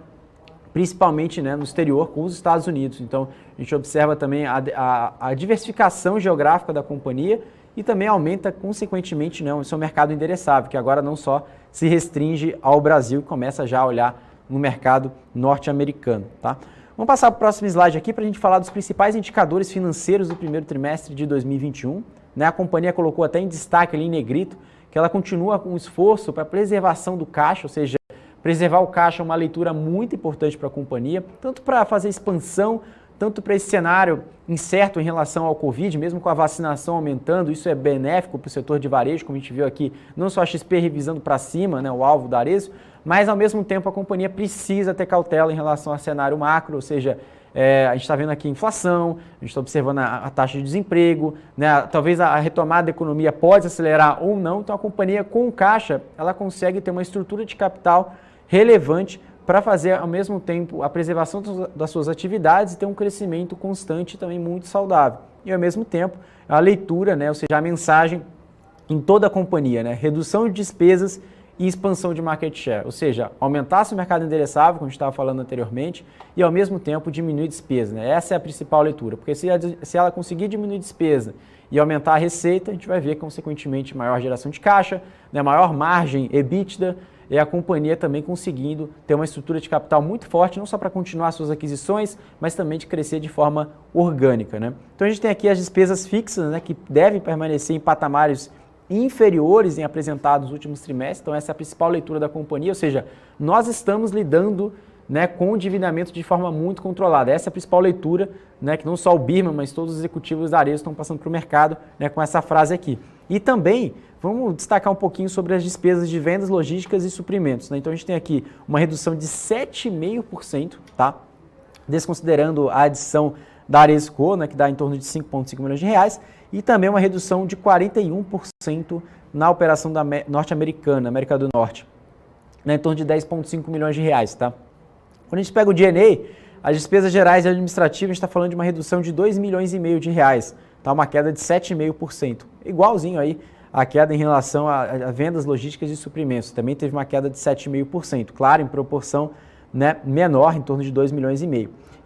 principalmente, né, no exterior com os Estados Unidos. Então a gente observa também a diversificação geográfica da companhia e também aumenta consequentemente, né, o seu mercado endereçável, que agora não só se restringe ao Brasil e começa já a olhar no mercado norte-americano. Tá? Vamos passar para o próximo slide aqui para a gente falar dos principais indicadores financeiros do primeiro trimestre de 2021. Né? A companhia colocou até em destaque ali em negrito que ela continua com um esforço para a preservação do caixa, ou seja, preservar o caixa é uma leitura muito importante para a companhia, tanto para fazer expansão, tanto para esse cenário incerto em relação ao Covid, mesmo com a vacinação aumentando, isso é benéfico para o setor de varejo, como a gente viu aqui, não só a XP revisando para cima, né, o alvo da Arezzo, mas ao mesmo tempo a companhia precisa ter cautela em relação ao cenário macro, ou seja, a gente está vendo aqui inflação, a gente está observando a taxa de desemprego, né, talvez a retomada da economia pode acelerar ou não, então a companhia com o caixa, ela consegue ter uma estrutura de capital relevante para fazer ao mesmo tempo a preservação das suas atividades e ter um crescimento constante também muito saudável. E ao mesmo tempo a leitura, né, ou seja, a mensagem em toda a companhia, né, redução de despesas e expansão de market share, ou seja, aumentar seu mercado endereçável, como a gente estava falando anteriormente, e ao mesmo tempo diminuir despesa. Né? Essa é a principal leitura, porque se ela conseguir diminuir despesa e aumentar a receita, a gente vai ver consequentemente maior geração de caixa, né, maior margem EBITDA, e a companhia também conseguindo ter uma estrutura de capital muito forte, não só para continuar suas aquisições, mas também de crescer de forma orgânica. Né? Então a gente tem aqui as despesas fixas, né, que devem permanecer em patamares inferiores em apresentados nos últimos trimestres, então essa é a principal leitura da companhia, ou seja, nós estamos lidando, né, com o endividamento de forma muito controlada. Essa é a principal leitura, né, que não só o Birman, mas todos os executivos da Arezzo estão passando para o mercado, né, com essa frase aqui. E também vamos destacar um pouquinho sobre as despesas de vendas, logísticas e suprimentos. Né? Então a gente tem aqui uma redução de 7,5%, tá? Desconsiderando a adição da Arezzo, né, que dá em torno de 5,5 milhões de reais, e também uma redução de 41% na operação da norte-americana, América do Norte, né, em torno de 10,5 milhões de reais. Tá? Quando a gente pega o G&A, as despesas gerais e administrativas, a gente está falando de uma redução de 2,5 milhões de reais, tá? Uma queda de 7,5%, igualzinho aí a queda em relação a vendas, logísticas e suprimentos, também teve uma queda de 7,5%, claro, em proporção, né, menor, em torno de 2,5 milhões.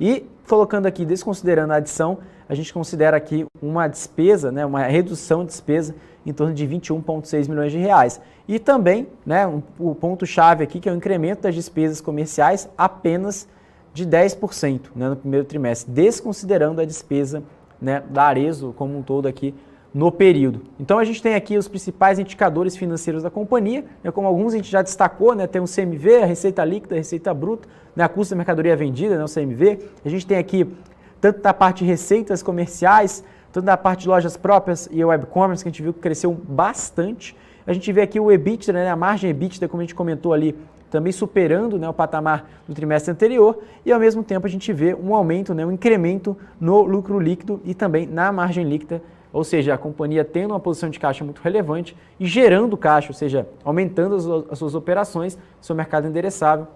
E colocando aqui, desconsiderando a adição, a gente considera aqui uma despesa, né, uma redução de despesa em torno de 21,6 milhões de reais. E também, né, o ponto-chave aqui, que é o incremento das despesas comerciais apenas de 10%, né, no primeiro trimestre, desconsiderando a despesa, né, da Arezzo como um todo aqui no período. Então a gente tem aqui os principais indicadores financeiros da companhia, né, como alguns a gente já destacou, né, tem o CMV, a receita líquida, a receita bruta, né, a custo da mercadoria vendida, né, o CMV. A gente tem aqui tanto da parte de receitas comerciais, tanto da parte de lojas próprias e web commerce, que a gente viu que cresceu bastante. A gente vê aqui o EBITDA, né, a margem EBITDA, como a gente comentou ali, também superando, né, o patamar do trimestre anterior, e ao mesmo tempo a gente vê um aumento, né, um incremento no lucro líquido e também na margem líquida, ou seja, a companhia tendo uma posição de caixa muito relevante e gerando caixa, ou seja, aumentando as suas operações, seu mercado endereçável,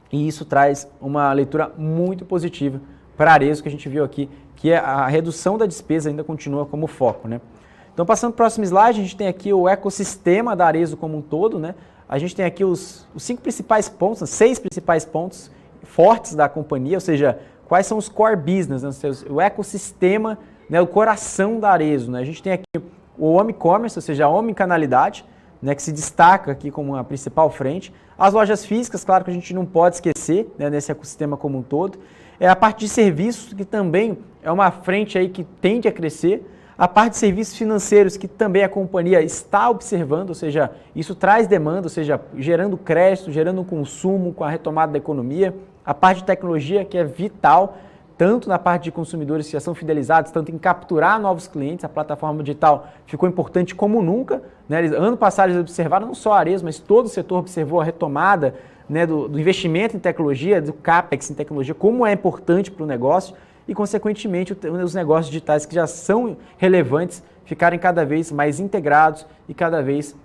e isso traz uma leitura muito positiva para a Arezzo, que a gente viu aqui, que a redução da despesa ainda continua como foco. Né? Então, passando para o próximo slide, a gente tem aqui o ecossistema da Arezzo como um todo, né? A gente tem aqui os 5 principais pontos, 6 principais pontos fortes da companhia, ou seja, quais são os core business, né, o ecossistema, né, o coração da Arezzo. Né? A gente tem aqui o Omnicommerce, ou seja, a omnicanalidade, né, que se destaca aqui como a principal frente. As lojas físicas, claro que a gente não pode esquecer, né, nesse ecossistema como um todo. A parte de serviços, que também é uma frente aí que tende a crescer. A parte de serviços financeiros, que também a companhia está observando, ou seja, isso traz demanda, ou seja, gerando crédito, gerando consumo com a retomada da economia. A parte de tecnologia, que é vital, tanto na parte de consumidores que já são fidelizados, tanto em capturar novos clientes. A plataforma digital ficou importante como nunca. Né? Ano passado eles observaram, não só a Arezzo, mas todo o setor observou a retomada, né, do investimento em tecnologia, do CAPEX em tecnologia, como é importante para o negócio. E, consequentemente, os negócios digitais que já são relevantes ficarem cada vez mais integrados e cada vez,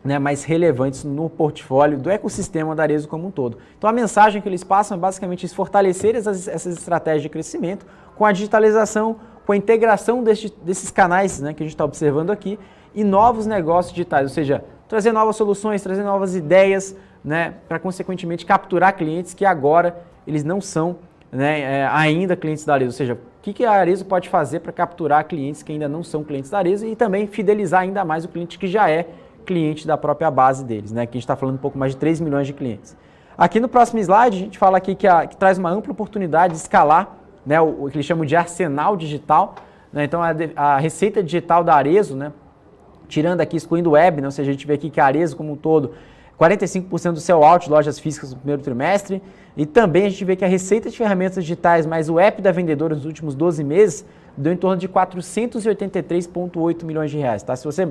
né, mais relevantes no portfólio do ecossistema da Arezzo como um todo. Então, a mensagem que eles passam é basicamente fortalecer essas estratégias de crescimento com a digitalização, com a integração desses canais, né, que a gente está observando aqui, e novos negócios digitais, ou seja, trazer novas soluções, trazer novas ideias, né, para, consequentemente, capturar clientes que agora eles não são, né, ainda clientes da Arezzo, ou seja, o que a Arezzo pode fazer para capturar clientes que ainda não são clientes da Arezzo e também fidelizar ainda mais o cliente que já é cliente da própria base deles, né? Que a gente está falando um pouco mais de 3 milhões de clientes. Aqui no próximo slide, a gente fala aqui que traz uma ampla oportunidade de escalar, né, o que eles chamam de arsenal digital, né? Então, a receita digital da Arezzo, né, tirando aqui, excluindo o web, né, ou seja, a gente vê aqui que a Arezzo como um todo, 45% do sell-out de lojas físicas no primeiro trimestre, e também a gente vê que a receita de ferramentas digitais mais o app da vendedora nos últimos 12 meses deu em torno de 483,8 milhões de reais. Tá? Se você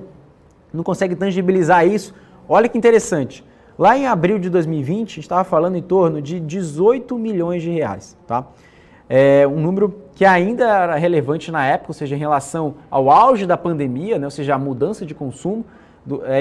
não consegue tangibilizar isso, olha que interessante. Lá em abril de 2020, a gente estava falando em torno de 18 milhões de reais. Tá? É um número que ainda era relevante na época, ou seja, em relação ao auge da pandemia, né? Ou seja, a mudança de consumo,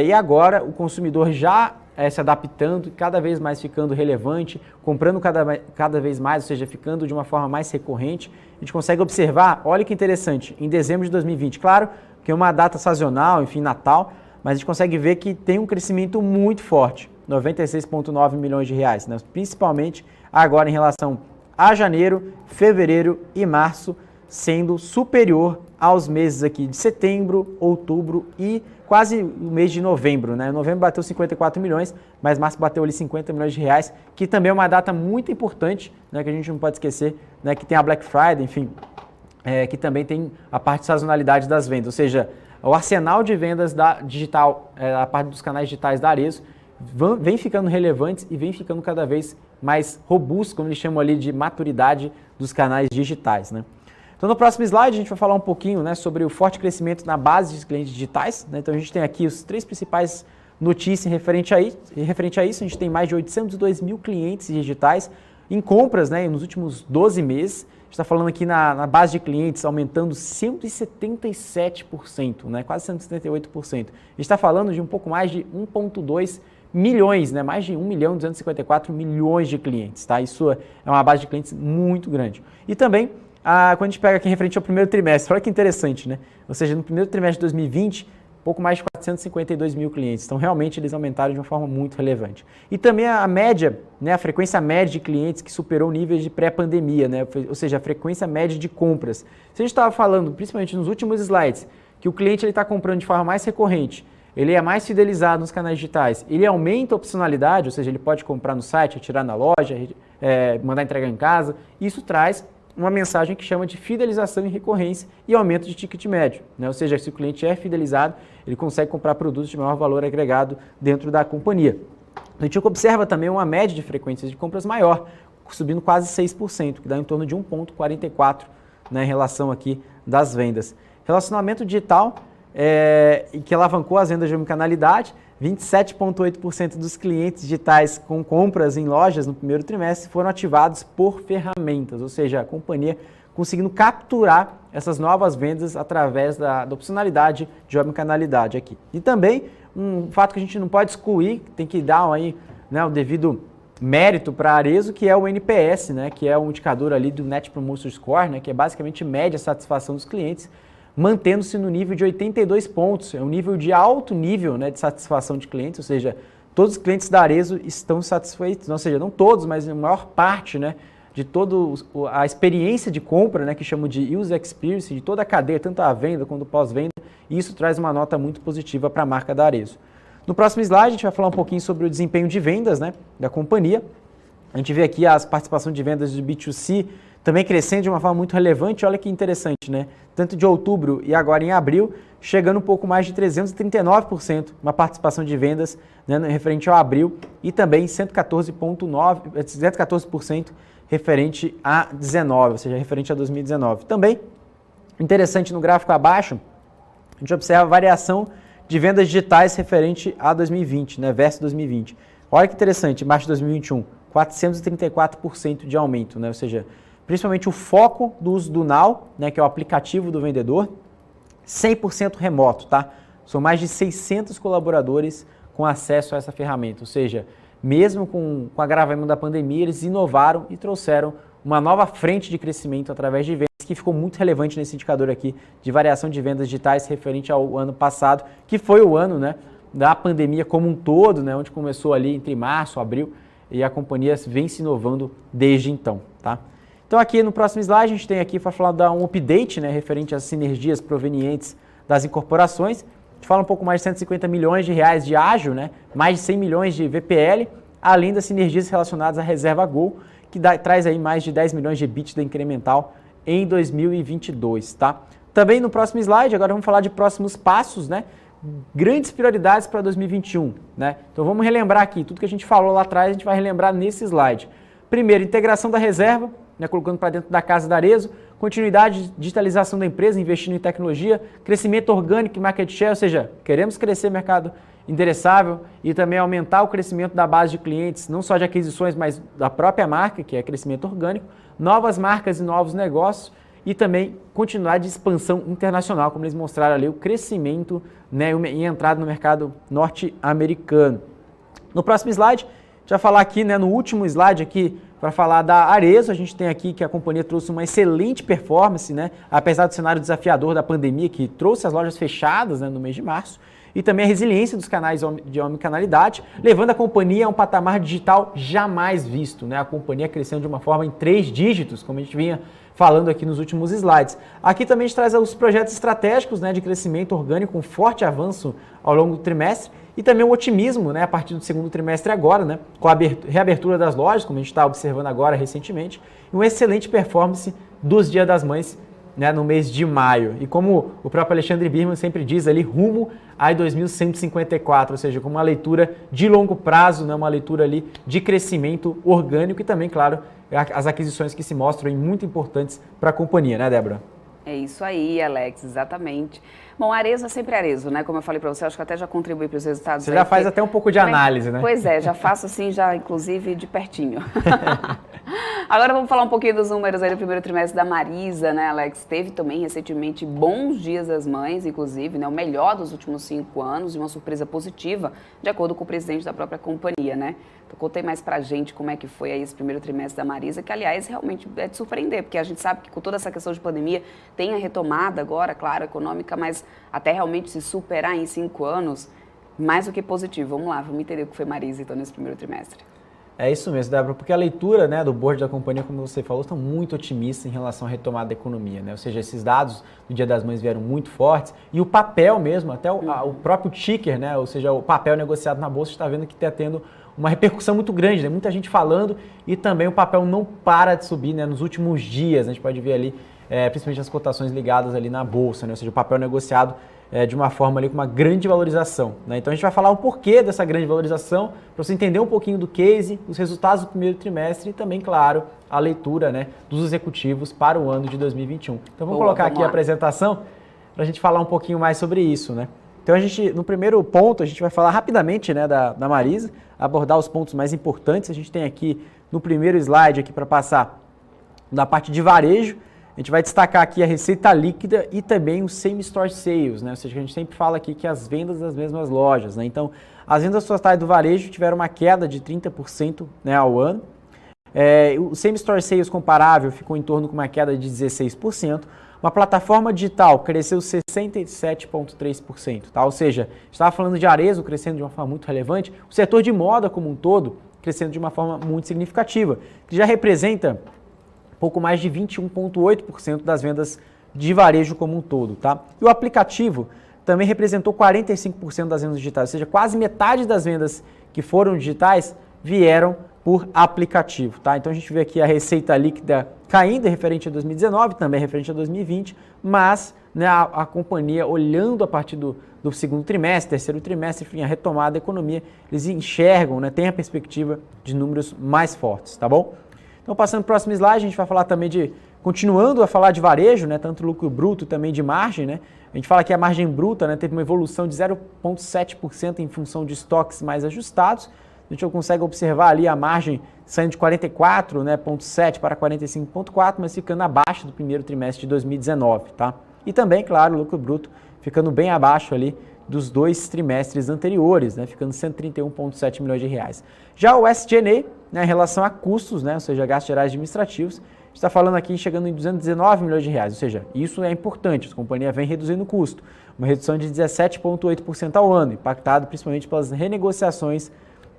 e agora o consumidor já se adaptando, cada vez mais ficando relevante, comprando cada vez mais, ou seja, ficando de uma forma mais recorrente. A gente consegue observar, olha que interessante, em dezembro de 2020, claro que é uma data sazonal, enfim, Natal, mas a gente consegue ver que tem um crescimento muito forte, 96,9 milhões de reais, né? Principalmente agora em relação a janeiro, fevereiro e março, sendo superior aos meses aqui de setembro, outubro e quase o mês de novembro, né? Novembro bateu 54 milhões, mas março bateu ali 50 milhões de reais, que também é uma data muito importante, né, que a gente não pode esquecer, né, que tem a Black Friday, enfim, que também tem a parte de sazonalidade das vendas, ou seja, o arsenal de vendas da digital, a parte dos canais digitais da Arezzo, vem ficando relevantes e vem ficando cada vez mais robustos, como eles chamam ali de maturidade dos canais digitais, né? Então, no próximo slide, a gente vai falar um pouquinho, né, sobre o forte crescimento na base de clientes digitais, né? Então, a gente tem aqui os 3 principais notícias referente a isso. A gente tem mais de 802 mil clientes digitais em compras, né, nos últimos 12 meses. A gente está falando aqui na base de clientes aumentando 177%, né, quase 178%. A gente está falando de um pouco mais de 1,2 milhões, né, mais de 1.254 milhões de clientes. Tá? Isso é uma base de clientes muito grande. E também, quando a gente pega aqui referente ao primeiro trimestre, olha que interessante, né? Ou seja, no primeiro trimestre de 2020, pouco mais de 452 mil clientes. Então, realmente, eles aumentaram de uma forma muito relevante. E também a média, né, a frequência média de clientes que superou níveis de pré-pandemia, né? Ou seja, a frequência média de compras. Se a gente estava falando, principalmente nos últimos slides, que o cliente está comprando de forma mais recorrente, ele é mais fidelizado nos canais digitais, ele aumenta a opcionalidade, ou seja, ele pode comprar no site, retirar na loja, mandar entregar em casa. Isso traz uma mensagem que chama de fidelização e recorrência e aumento de ticket médio, né? Ou seja, se o cliente é fidelizado, ele consegue comprar produtos de maior valor agregado dentro da companhia. A gente observa também uma média de frequências de compras maior, subindo quase 6%, que dá em torno de 1,44, né, em relação aqui das vendas. Relacionamento digital, que alavancou as vendas de omnicanalidade, 27,8% dos clientes digitais com compras em lojas no primeiro trimestre foram ativados por ferramentas, ou seja, a companhia conseguindo capturar essas novas vendas através da opcionalidade de omnicanalidade aqui. E também um fato que a gente não pode excluir, tem que dar aí, né, o devido mérito para a Arezzo, que é o NPS, né, que é um indicador ali do Net Promoter Score, né, que é basicamente mede a satisfação dos clientes, mantendo-se no nível de 82 pontos. É um nível de alto nível, né, de satisfação de clientes, ou seja, todos os clientes da Arezzo estão satisfeitos, ou seja, não todos, mas a maior parte, né, de toda a experiência de compra, né, que chamam de user experience, de toda a cadeia, tanto a venda quanto o pós-venda, e isso traz uma nota muito positiva para a marca da Arezzo. No próximo slide, a gente vai falar um pouquinho sobre o desempenho de vendas, né, da companhia. A gente vê aqui a participação de vendas de B2C também crescendo de uma forma muito relevante. Olha que interessante, né? Tanto de outubro e agora em abril, chegando um pouco mais de 339%, uma participação de vendas, né, referente ao abril, e também 114% referente a 19, ou seja, referente a 2019. Também, interessante no gráfico abaixo, a gente observa a variação de vendas digitais referente a 2020, né, versus 2020. Olha que interessante, março de 2021, 434% de aumento, né, ou seja, principalmente o foco do uso do Now, né, que é o aplicativo do vendedor, 100% remoto, tá? São mais de 600 colaboradores com acesso a essa ferramenta, ou seja, mesmo com o agravamento da pandemia, eles inovaram e trouxeram uma nova frente de crescimento através de vendas, que ficou muito relevante nesse indicador aqui de variação de vendas digitais referente ao ano passado, que foi o ano, né, da pandemia como um todo, né, onde começou ali entre março, abril, e a companhia vem se inovando desde então, tá? Então aqui no próximo slide a gente tem aqui para falar um update, né, referente às sinergias provenientes das incorporações. A gente fala um pouco mais de 150 milhões de reais de ágio, né, mais de 100 milhões de VPL, além das sinergias relacionadas à reserva Gol, que traz aí mais de 10 milhões de EBITDA incremental em 2022, tá? Também no próximo slide, agora vamos falar de próximos passos, né, grandes prioridades para 2021, né? Então vamos relembrar aqui, tudo que a gente falou lá atrás a gente vai relembrar nesse slide. Primeiro, integração da reserva, né, colocando para dentro da casa da Arezzo, continuidade de digitalização da empresa, investindo em tecnologia, crescimento orgânico e market share, ou seja, queremos crescer mercado endereçável e também aumentar o crescimento da base de clientes, não só de aquisições, mas da própria marca, que é crescimento orgânico, novas marcas e novos negócios e também continuar de expansão internacional, como eles mostraram ali, o crescimento, né, e entrada no mercado norte-americano. No próximo slide, a gente vai falar aqui, né, no último slide aqui, para falar da Arezzo, a gente tem aqui que a companhia trouxe uma excelente performance, né, apesar do cenário desafiador da pandemia, que trouxe as lojas fechadas, né, no mês de março, e também a resiliência dos canais de omnicanalidade, levando a companhia a um patamar digital jamais visto, né, a companhia crescendo de uma forma em 3 dígitos, como a gente vinha falando aqui nos últimos slides. Aqui também a gente traz os projetos estratégicos, né, de crescimento orgânico, com forte avanço ao longo do trimestre, e também o otimismo, né, a partir do segundo trimestre agora, né, com a reabertura das lojas, como a gente está observando agora recentemente, e uma excelente performance dos Dia das Mães, né, no mês de maio. E como o próprio Alexandre Birman sempre diz ali, rumo a 2154, ou seja, com uma leitura de longo prazo, né, uma leitura ali de crescimento orgânico e também, claro, as aquisições que se mostram muito importantes para a companhia, né, Débora? É isso aí, Alex, exatamente. Bom, Arezzo é sempre Arezzo, né? Como eu falei para você, acho que até já contribui para os resultados. Você já faz até um pouco de análise, né? Pois é, já faço assim, já inclusive de pertinho. Agora vamos falar um pouquinho dos números aí do primeiro trimestre da Marisa, né, Alex? Teve também recentemente bons dias das mães, inclusive, né? O melhor dos últimos 5 anos e uma surpresa positiva, de acordo com o presidente da própria companhia, né? Então, contei mais pra gente como é que foi aí esse primeiro trimestre da Marisa, que aliás realmente é de surpreender, porque a gente sabe que com toda essa questão de pandemia tem a retomada agora, claro, econômica, mas até realmente se superar em 5 anos, mais do que positivo. Vamos lá, vamos entender o que foi Marisa então nesse primeiro trimestre. É isso mesmo, Débora, porque a leitura, né, do board da companhia, como você falou, estão muito otimistas em relação à retomada da economia, né? Ou seja, esses dados do Dia das Mães vieram muito fortes e o papel mesmo, até o próprio ticker, né, ou seja, o papel negociado na bolsa está vendo que está tendo uma repercussão muito grande, né? Muita gente falando e também o papel não para de subir, né, nos últimos dias. A gente pode ver ali, principalmente as cotações ligadas ali na bolsa, né? Ou seja, o papel negociado de uma forma ali com uma grande valorização, né? Então a gente vai falar um porquê dessa grande valorização, para você entender um pouquinho do case, os resultados do primeiro trimestre e também, claro, a leitura, né, dos executivos para o ano de 2021. Então vamos colocar aqui a apresentação para a gente falar um pouquinho mais sobre isso, né? Então a gente, no primeiro ponto, a gente vai falar rapidamente, né, da Marisa, abordar os pontos mais importantes. A gente tem aqui no primeiro slide aqui para passar da parte de varejo. A gente vai destacar aqui a receita líquida e também o same-store sales, né? Ou seja, a gente sempre fala aqui que as vendas das mesmas lojas, né? Então, as vendas totais do varejo tiveram uma queda de 30%, né, ao ano. O same-store sales comparável ficou em torno com uma queda de 16%, Uma plataforma digital cresceu 67,3%, tá? Ou seja, estava falando de Arezzo crescendo de uma forma muito relevante, o setor de moda como um todo crescendo de uma forma muito significativa, que já representa pouco mais de 21,8% das vendas de varejo como um todo, tá? E o aplicativo também representou 45% das vendas digitais, ou seja, quase metade das vendas que foram digitais vieram por aplicativo, tá? Então a gente vê aqui a receita líquida caindo referente a 2019, também referente a 2020, mas né, a companhia olhando a partir do segundo trimestre, terceiro trimestre, enfim, a retomada da economia, eles enxergam, né, tem a perspectiva de números mais fortes, tá bom? Então passando para o próximo slide, a gente vai falar também continuando a falar de varejo, né, tanto lucro bruto também de margem, né? A gente fala que a margem bruta, né, teve uma evolução de 0,7% em função de estoques mais ajustados. A gente consegue observar ali a margem saindo de 44,7 para 45,4, mas ficando abaixo do primeiro trimestre de 2019, tá? E também, claro, o lucro bruto ficando bem abaixo ali dos 2 trimestres anteriores, né, ficando 131,7 milhões de reais. Já o SG&A, né, em relação a custos, né, ou seja, gastos gerais administrativos, está falando aqui chegando em 219 milhões de reais, ou seja, isso é importante, a companhia vem reduzindo o custo, uma redução de 17,8% ao ano, impactado principalmente pelas renegociações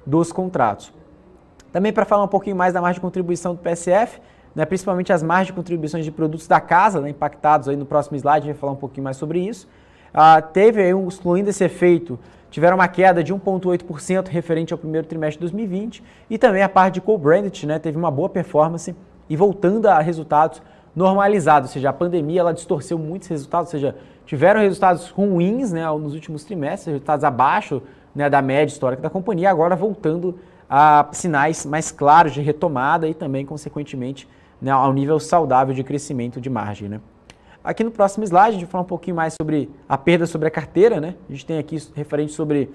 dos contratos. Também para falar um pouquinho mais da margem de contribuição do PSF, né, principalmente as margens de contribuições de produtos da casa, né, impactados aí no próximo slide, a gente vai falar um pouquinho mais sobre isso. Teve aí, excluindo esse efeito, tiveram uma queda de 1,8% referente ao primeiro trimestre de 2020 e também a parte de co-branded, né, teve uma boa performance e voltando a resultados normalizados, ou seja, a pandemia ela distorceu muitos resultados, ou seja, tiveram resultados ruins, né, nos últimos trimestres, resultados abaixo, né, da média histórica da companhia, agora voltando a sinais mais claros de retomada e também, consequentemente, né, ao nível saudável de crescimento de margem, né. Aqui no próximo slide, a gente vai falar um pouquinho mais sobre a perda sobre a carteira, né? A gente tem aqui referente sobre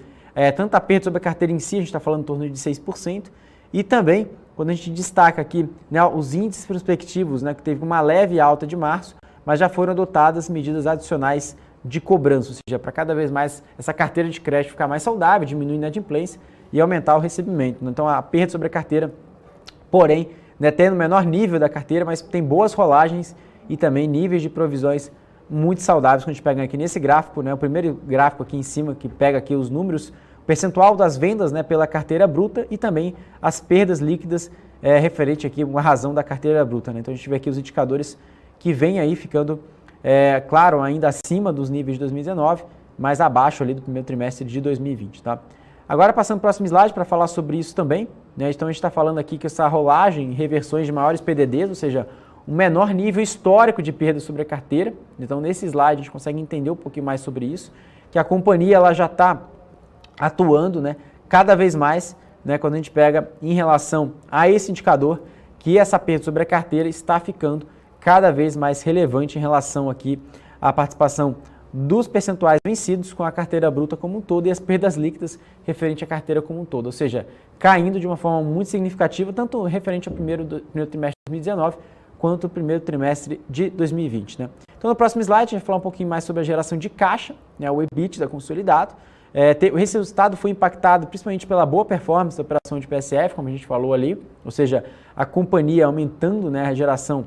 tanto a perda sobre a carteira em si, a gente está falando em torno de 6%, e também, quando a gente destaca aqui, né, os índices prospectivos, né, que teve uma leve alta de março, mas já foram adotadas medidas adicionais de cobrança, ou seja, para cada vez mais essa carteira de crédito ficar mais saudável, diminuir a inadimplência e aumentar o recebimento. Então, a perda sobre a carteira, porém, né, tem no menor nível da carteira, mas tem boas rolagens e também níveis de provisões muito saudáveis. Quando a gente pega aqui nesse gráfico, né, o primeiro gráfico aqui em cima, que pega aqui os números, o percentual das vendas, né, pela carteira bruta e também as perdas líquidas referente aqui, uma razão da carteira bruta, né? Então a gente vê aqui os indicadores que vêm aí ficando, claro, ainda acima dos níveis de 2019, mas abaixo ali do primeiro trimestre de 2020, tá? Agora passando para o próximo slide para falar sobre isso também, né? Então a gente está falando aqui que essa rolagem, reversões de maiores PDDs, ou seja, um menor nível histórico de perda sobre a carteira. Então, nesse slide, a gente consegue entender um pouquinho mais sobre isso, que a companhia ela já está atuando, né, cada vez mais, né, quando a gente pega em relação a esse indicador, que essa perda sobre a carteira está ficando cada vez mais relevante em relação aqui à participação dos percentuais vencidos com a carteira bruta como um todo e as perdas líquidas referente à carteira como um todo, ou seja, caindo de uma forma muito significativa, tanto referente ao primeiro trimestre de 2019, quanto o primeiro trimestre de 2020. Né? Então, no próximo slide, a gente vai falar um pouquinho mais sobre a geração de caixa, né, o EBITDA consolidado. Esse resultado foi impactado principalmente pela boa performance da operação de PSF, como a gente falou ali, ou seja, a companhia aumentando, né, a geração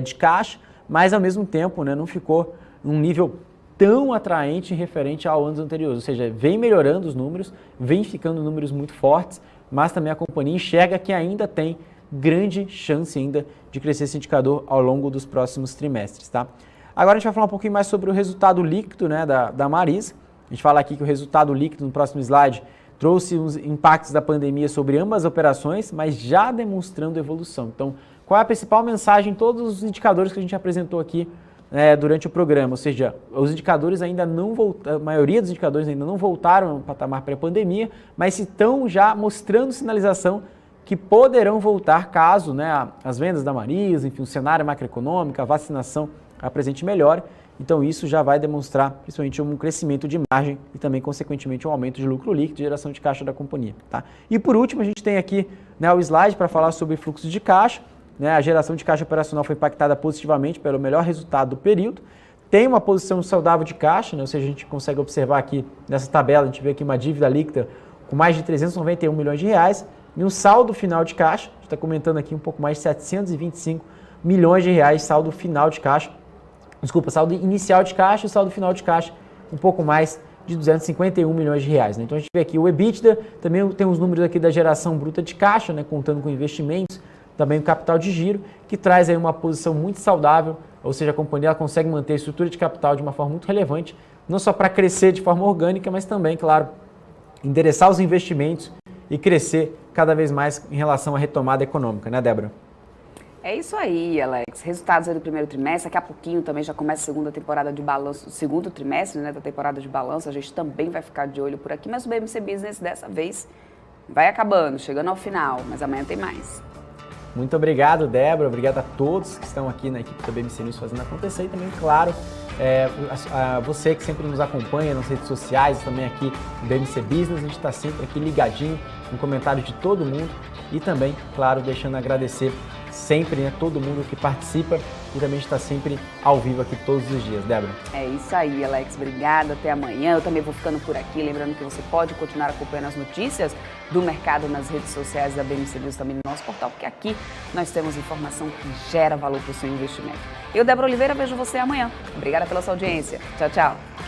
de caixa, mas ao mesmo tempo, né, não ficou num nível tão atraente referente ao anos anteriores, ou seja, vem melhorando os números, vem ficando números muito fortes, mas também a companhia enxerga que ainda tem grande chance ainda de crescer esse indicador ao longo dos próximos trimestres, tá? Agora a gente vai falar um pouquinho mais sobre o resultado líquido, né, da Marisa. A gente fala aqui que o resultado líquido no próximo slide trouxe os impactos da pandemia sobre ambas as operações, mas já demonstrando evolução. Então, qual é a principal mensagem em todos os indicadores que a gente apresentou aqui durante o programa? Ou seja, os indicadores ainda não voltaram, a maioria dos indicadores ainda não voltaram ao patamar pré-pandemia, mas estão já mostrando sinalização que poderão voltar caso, né, as vendas da Marisa, enfim, o cenário macroeconômico, a vacinação apresente melhor. Então isso já vai demonstrar principalmente um crescimento de margem e também, consequentemente, um aumento de lucro líquido e geração de caixa da companhia. Tá? E por último, a gente tem aqui, né, o slide para falar sobre fluxo de caixa. Né, a geração de caixa operacional foi impactada positivamente pelo melhor resultado do período. Tem uma posição saudável de caixa, né, ou seja, a gente consegue observar aqui nessa tabela, a gente vê aqui uma dívida líquida com mais de 391 milhões de reais. E um saldo final de caixa, a gente está comentando aqui um pouco mais de 725 milhões de reais saldo final de caixa, saldo inicial de caixa e saldo final de caixa um pouco mais de 251 milhões de reais. Né? Então a gente vê aqui o EBITDA, também tem os números aqui da geração bruta de caixa, né? Contando com investimentos, também o capital de giro, que traz aí uma posição muito saudável, ou seja, a companhia ela consegue manter a estrutura de capital de uma forma muito relevante, não só para crescer de forma orgânica, mas também, claro, endereçar os investimentos e crescer cada vez mais em relação à retomada econômica, né, Débora? É isso aí, Alex. Resultados aí do primeiro trimestre. Daqui a pouquinho também já começa a segunda temporada de balanço, segundo trimestre, né, da temporada de balanço. A gente também vai ficar de olho por aqui, mas o BMC Business dessa vez vai acabando, chegando ao final, mas amanhã tem mais. Muito obrigado, Débora. Obrigado a todos que estão aqui na equipe da BMC News fazendo acontecer e também, claro, a você que sempre nos acompanha nas redes sociais, também aqui no BMC Business. A gente está sempre aqui ligadinho no comentário de todo mundo e também, claro, deixando agradecer sempre, né, todo mundo que participa e também está sempre ao vivo aqui todos os dias. Débora. É isso aí, Alex. Obrigada. Até amanhã. Eu também vou ficando por aqui. Lembrando que você pode continuar acompanhando as notícias do mercado nas redes sociais da BMC News, também no nosso portal, porque aqui nós temos informação que gera valor para o seu investimento. Eu, Débora Oliveira, vejo você amanhã. Obrigada pela sua audiência. Tchau, tchau.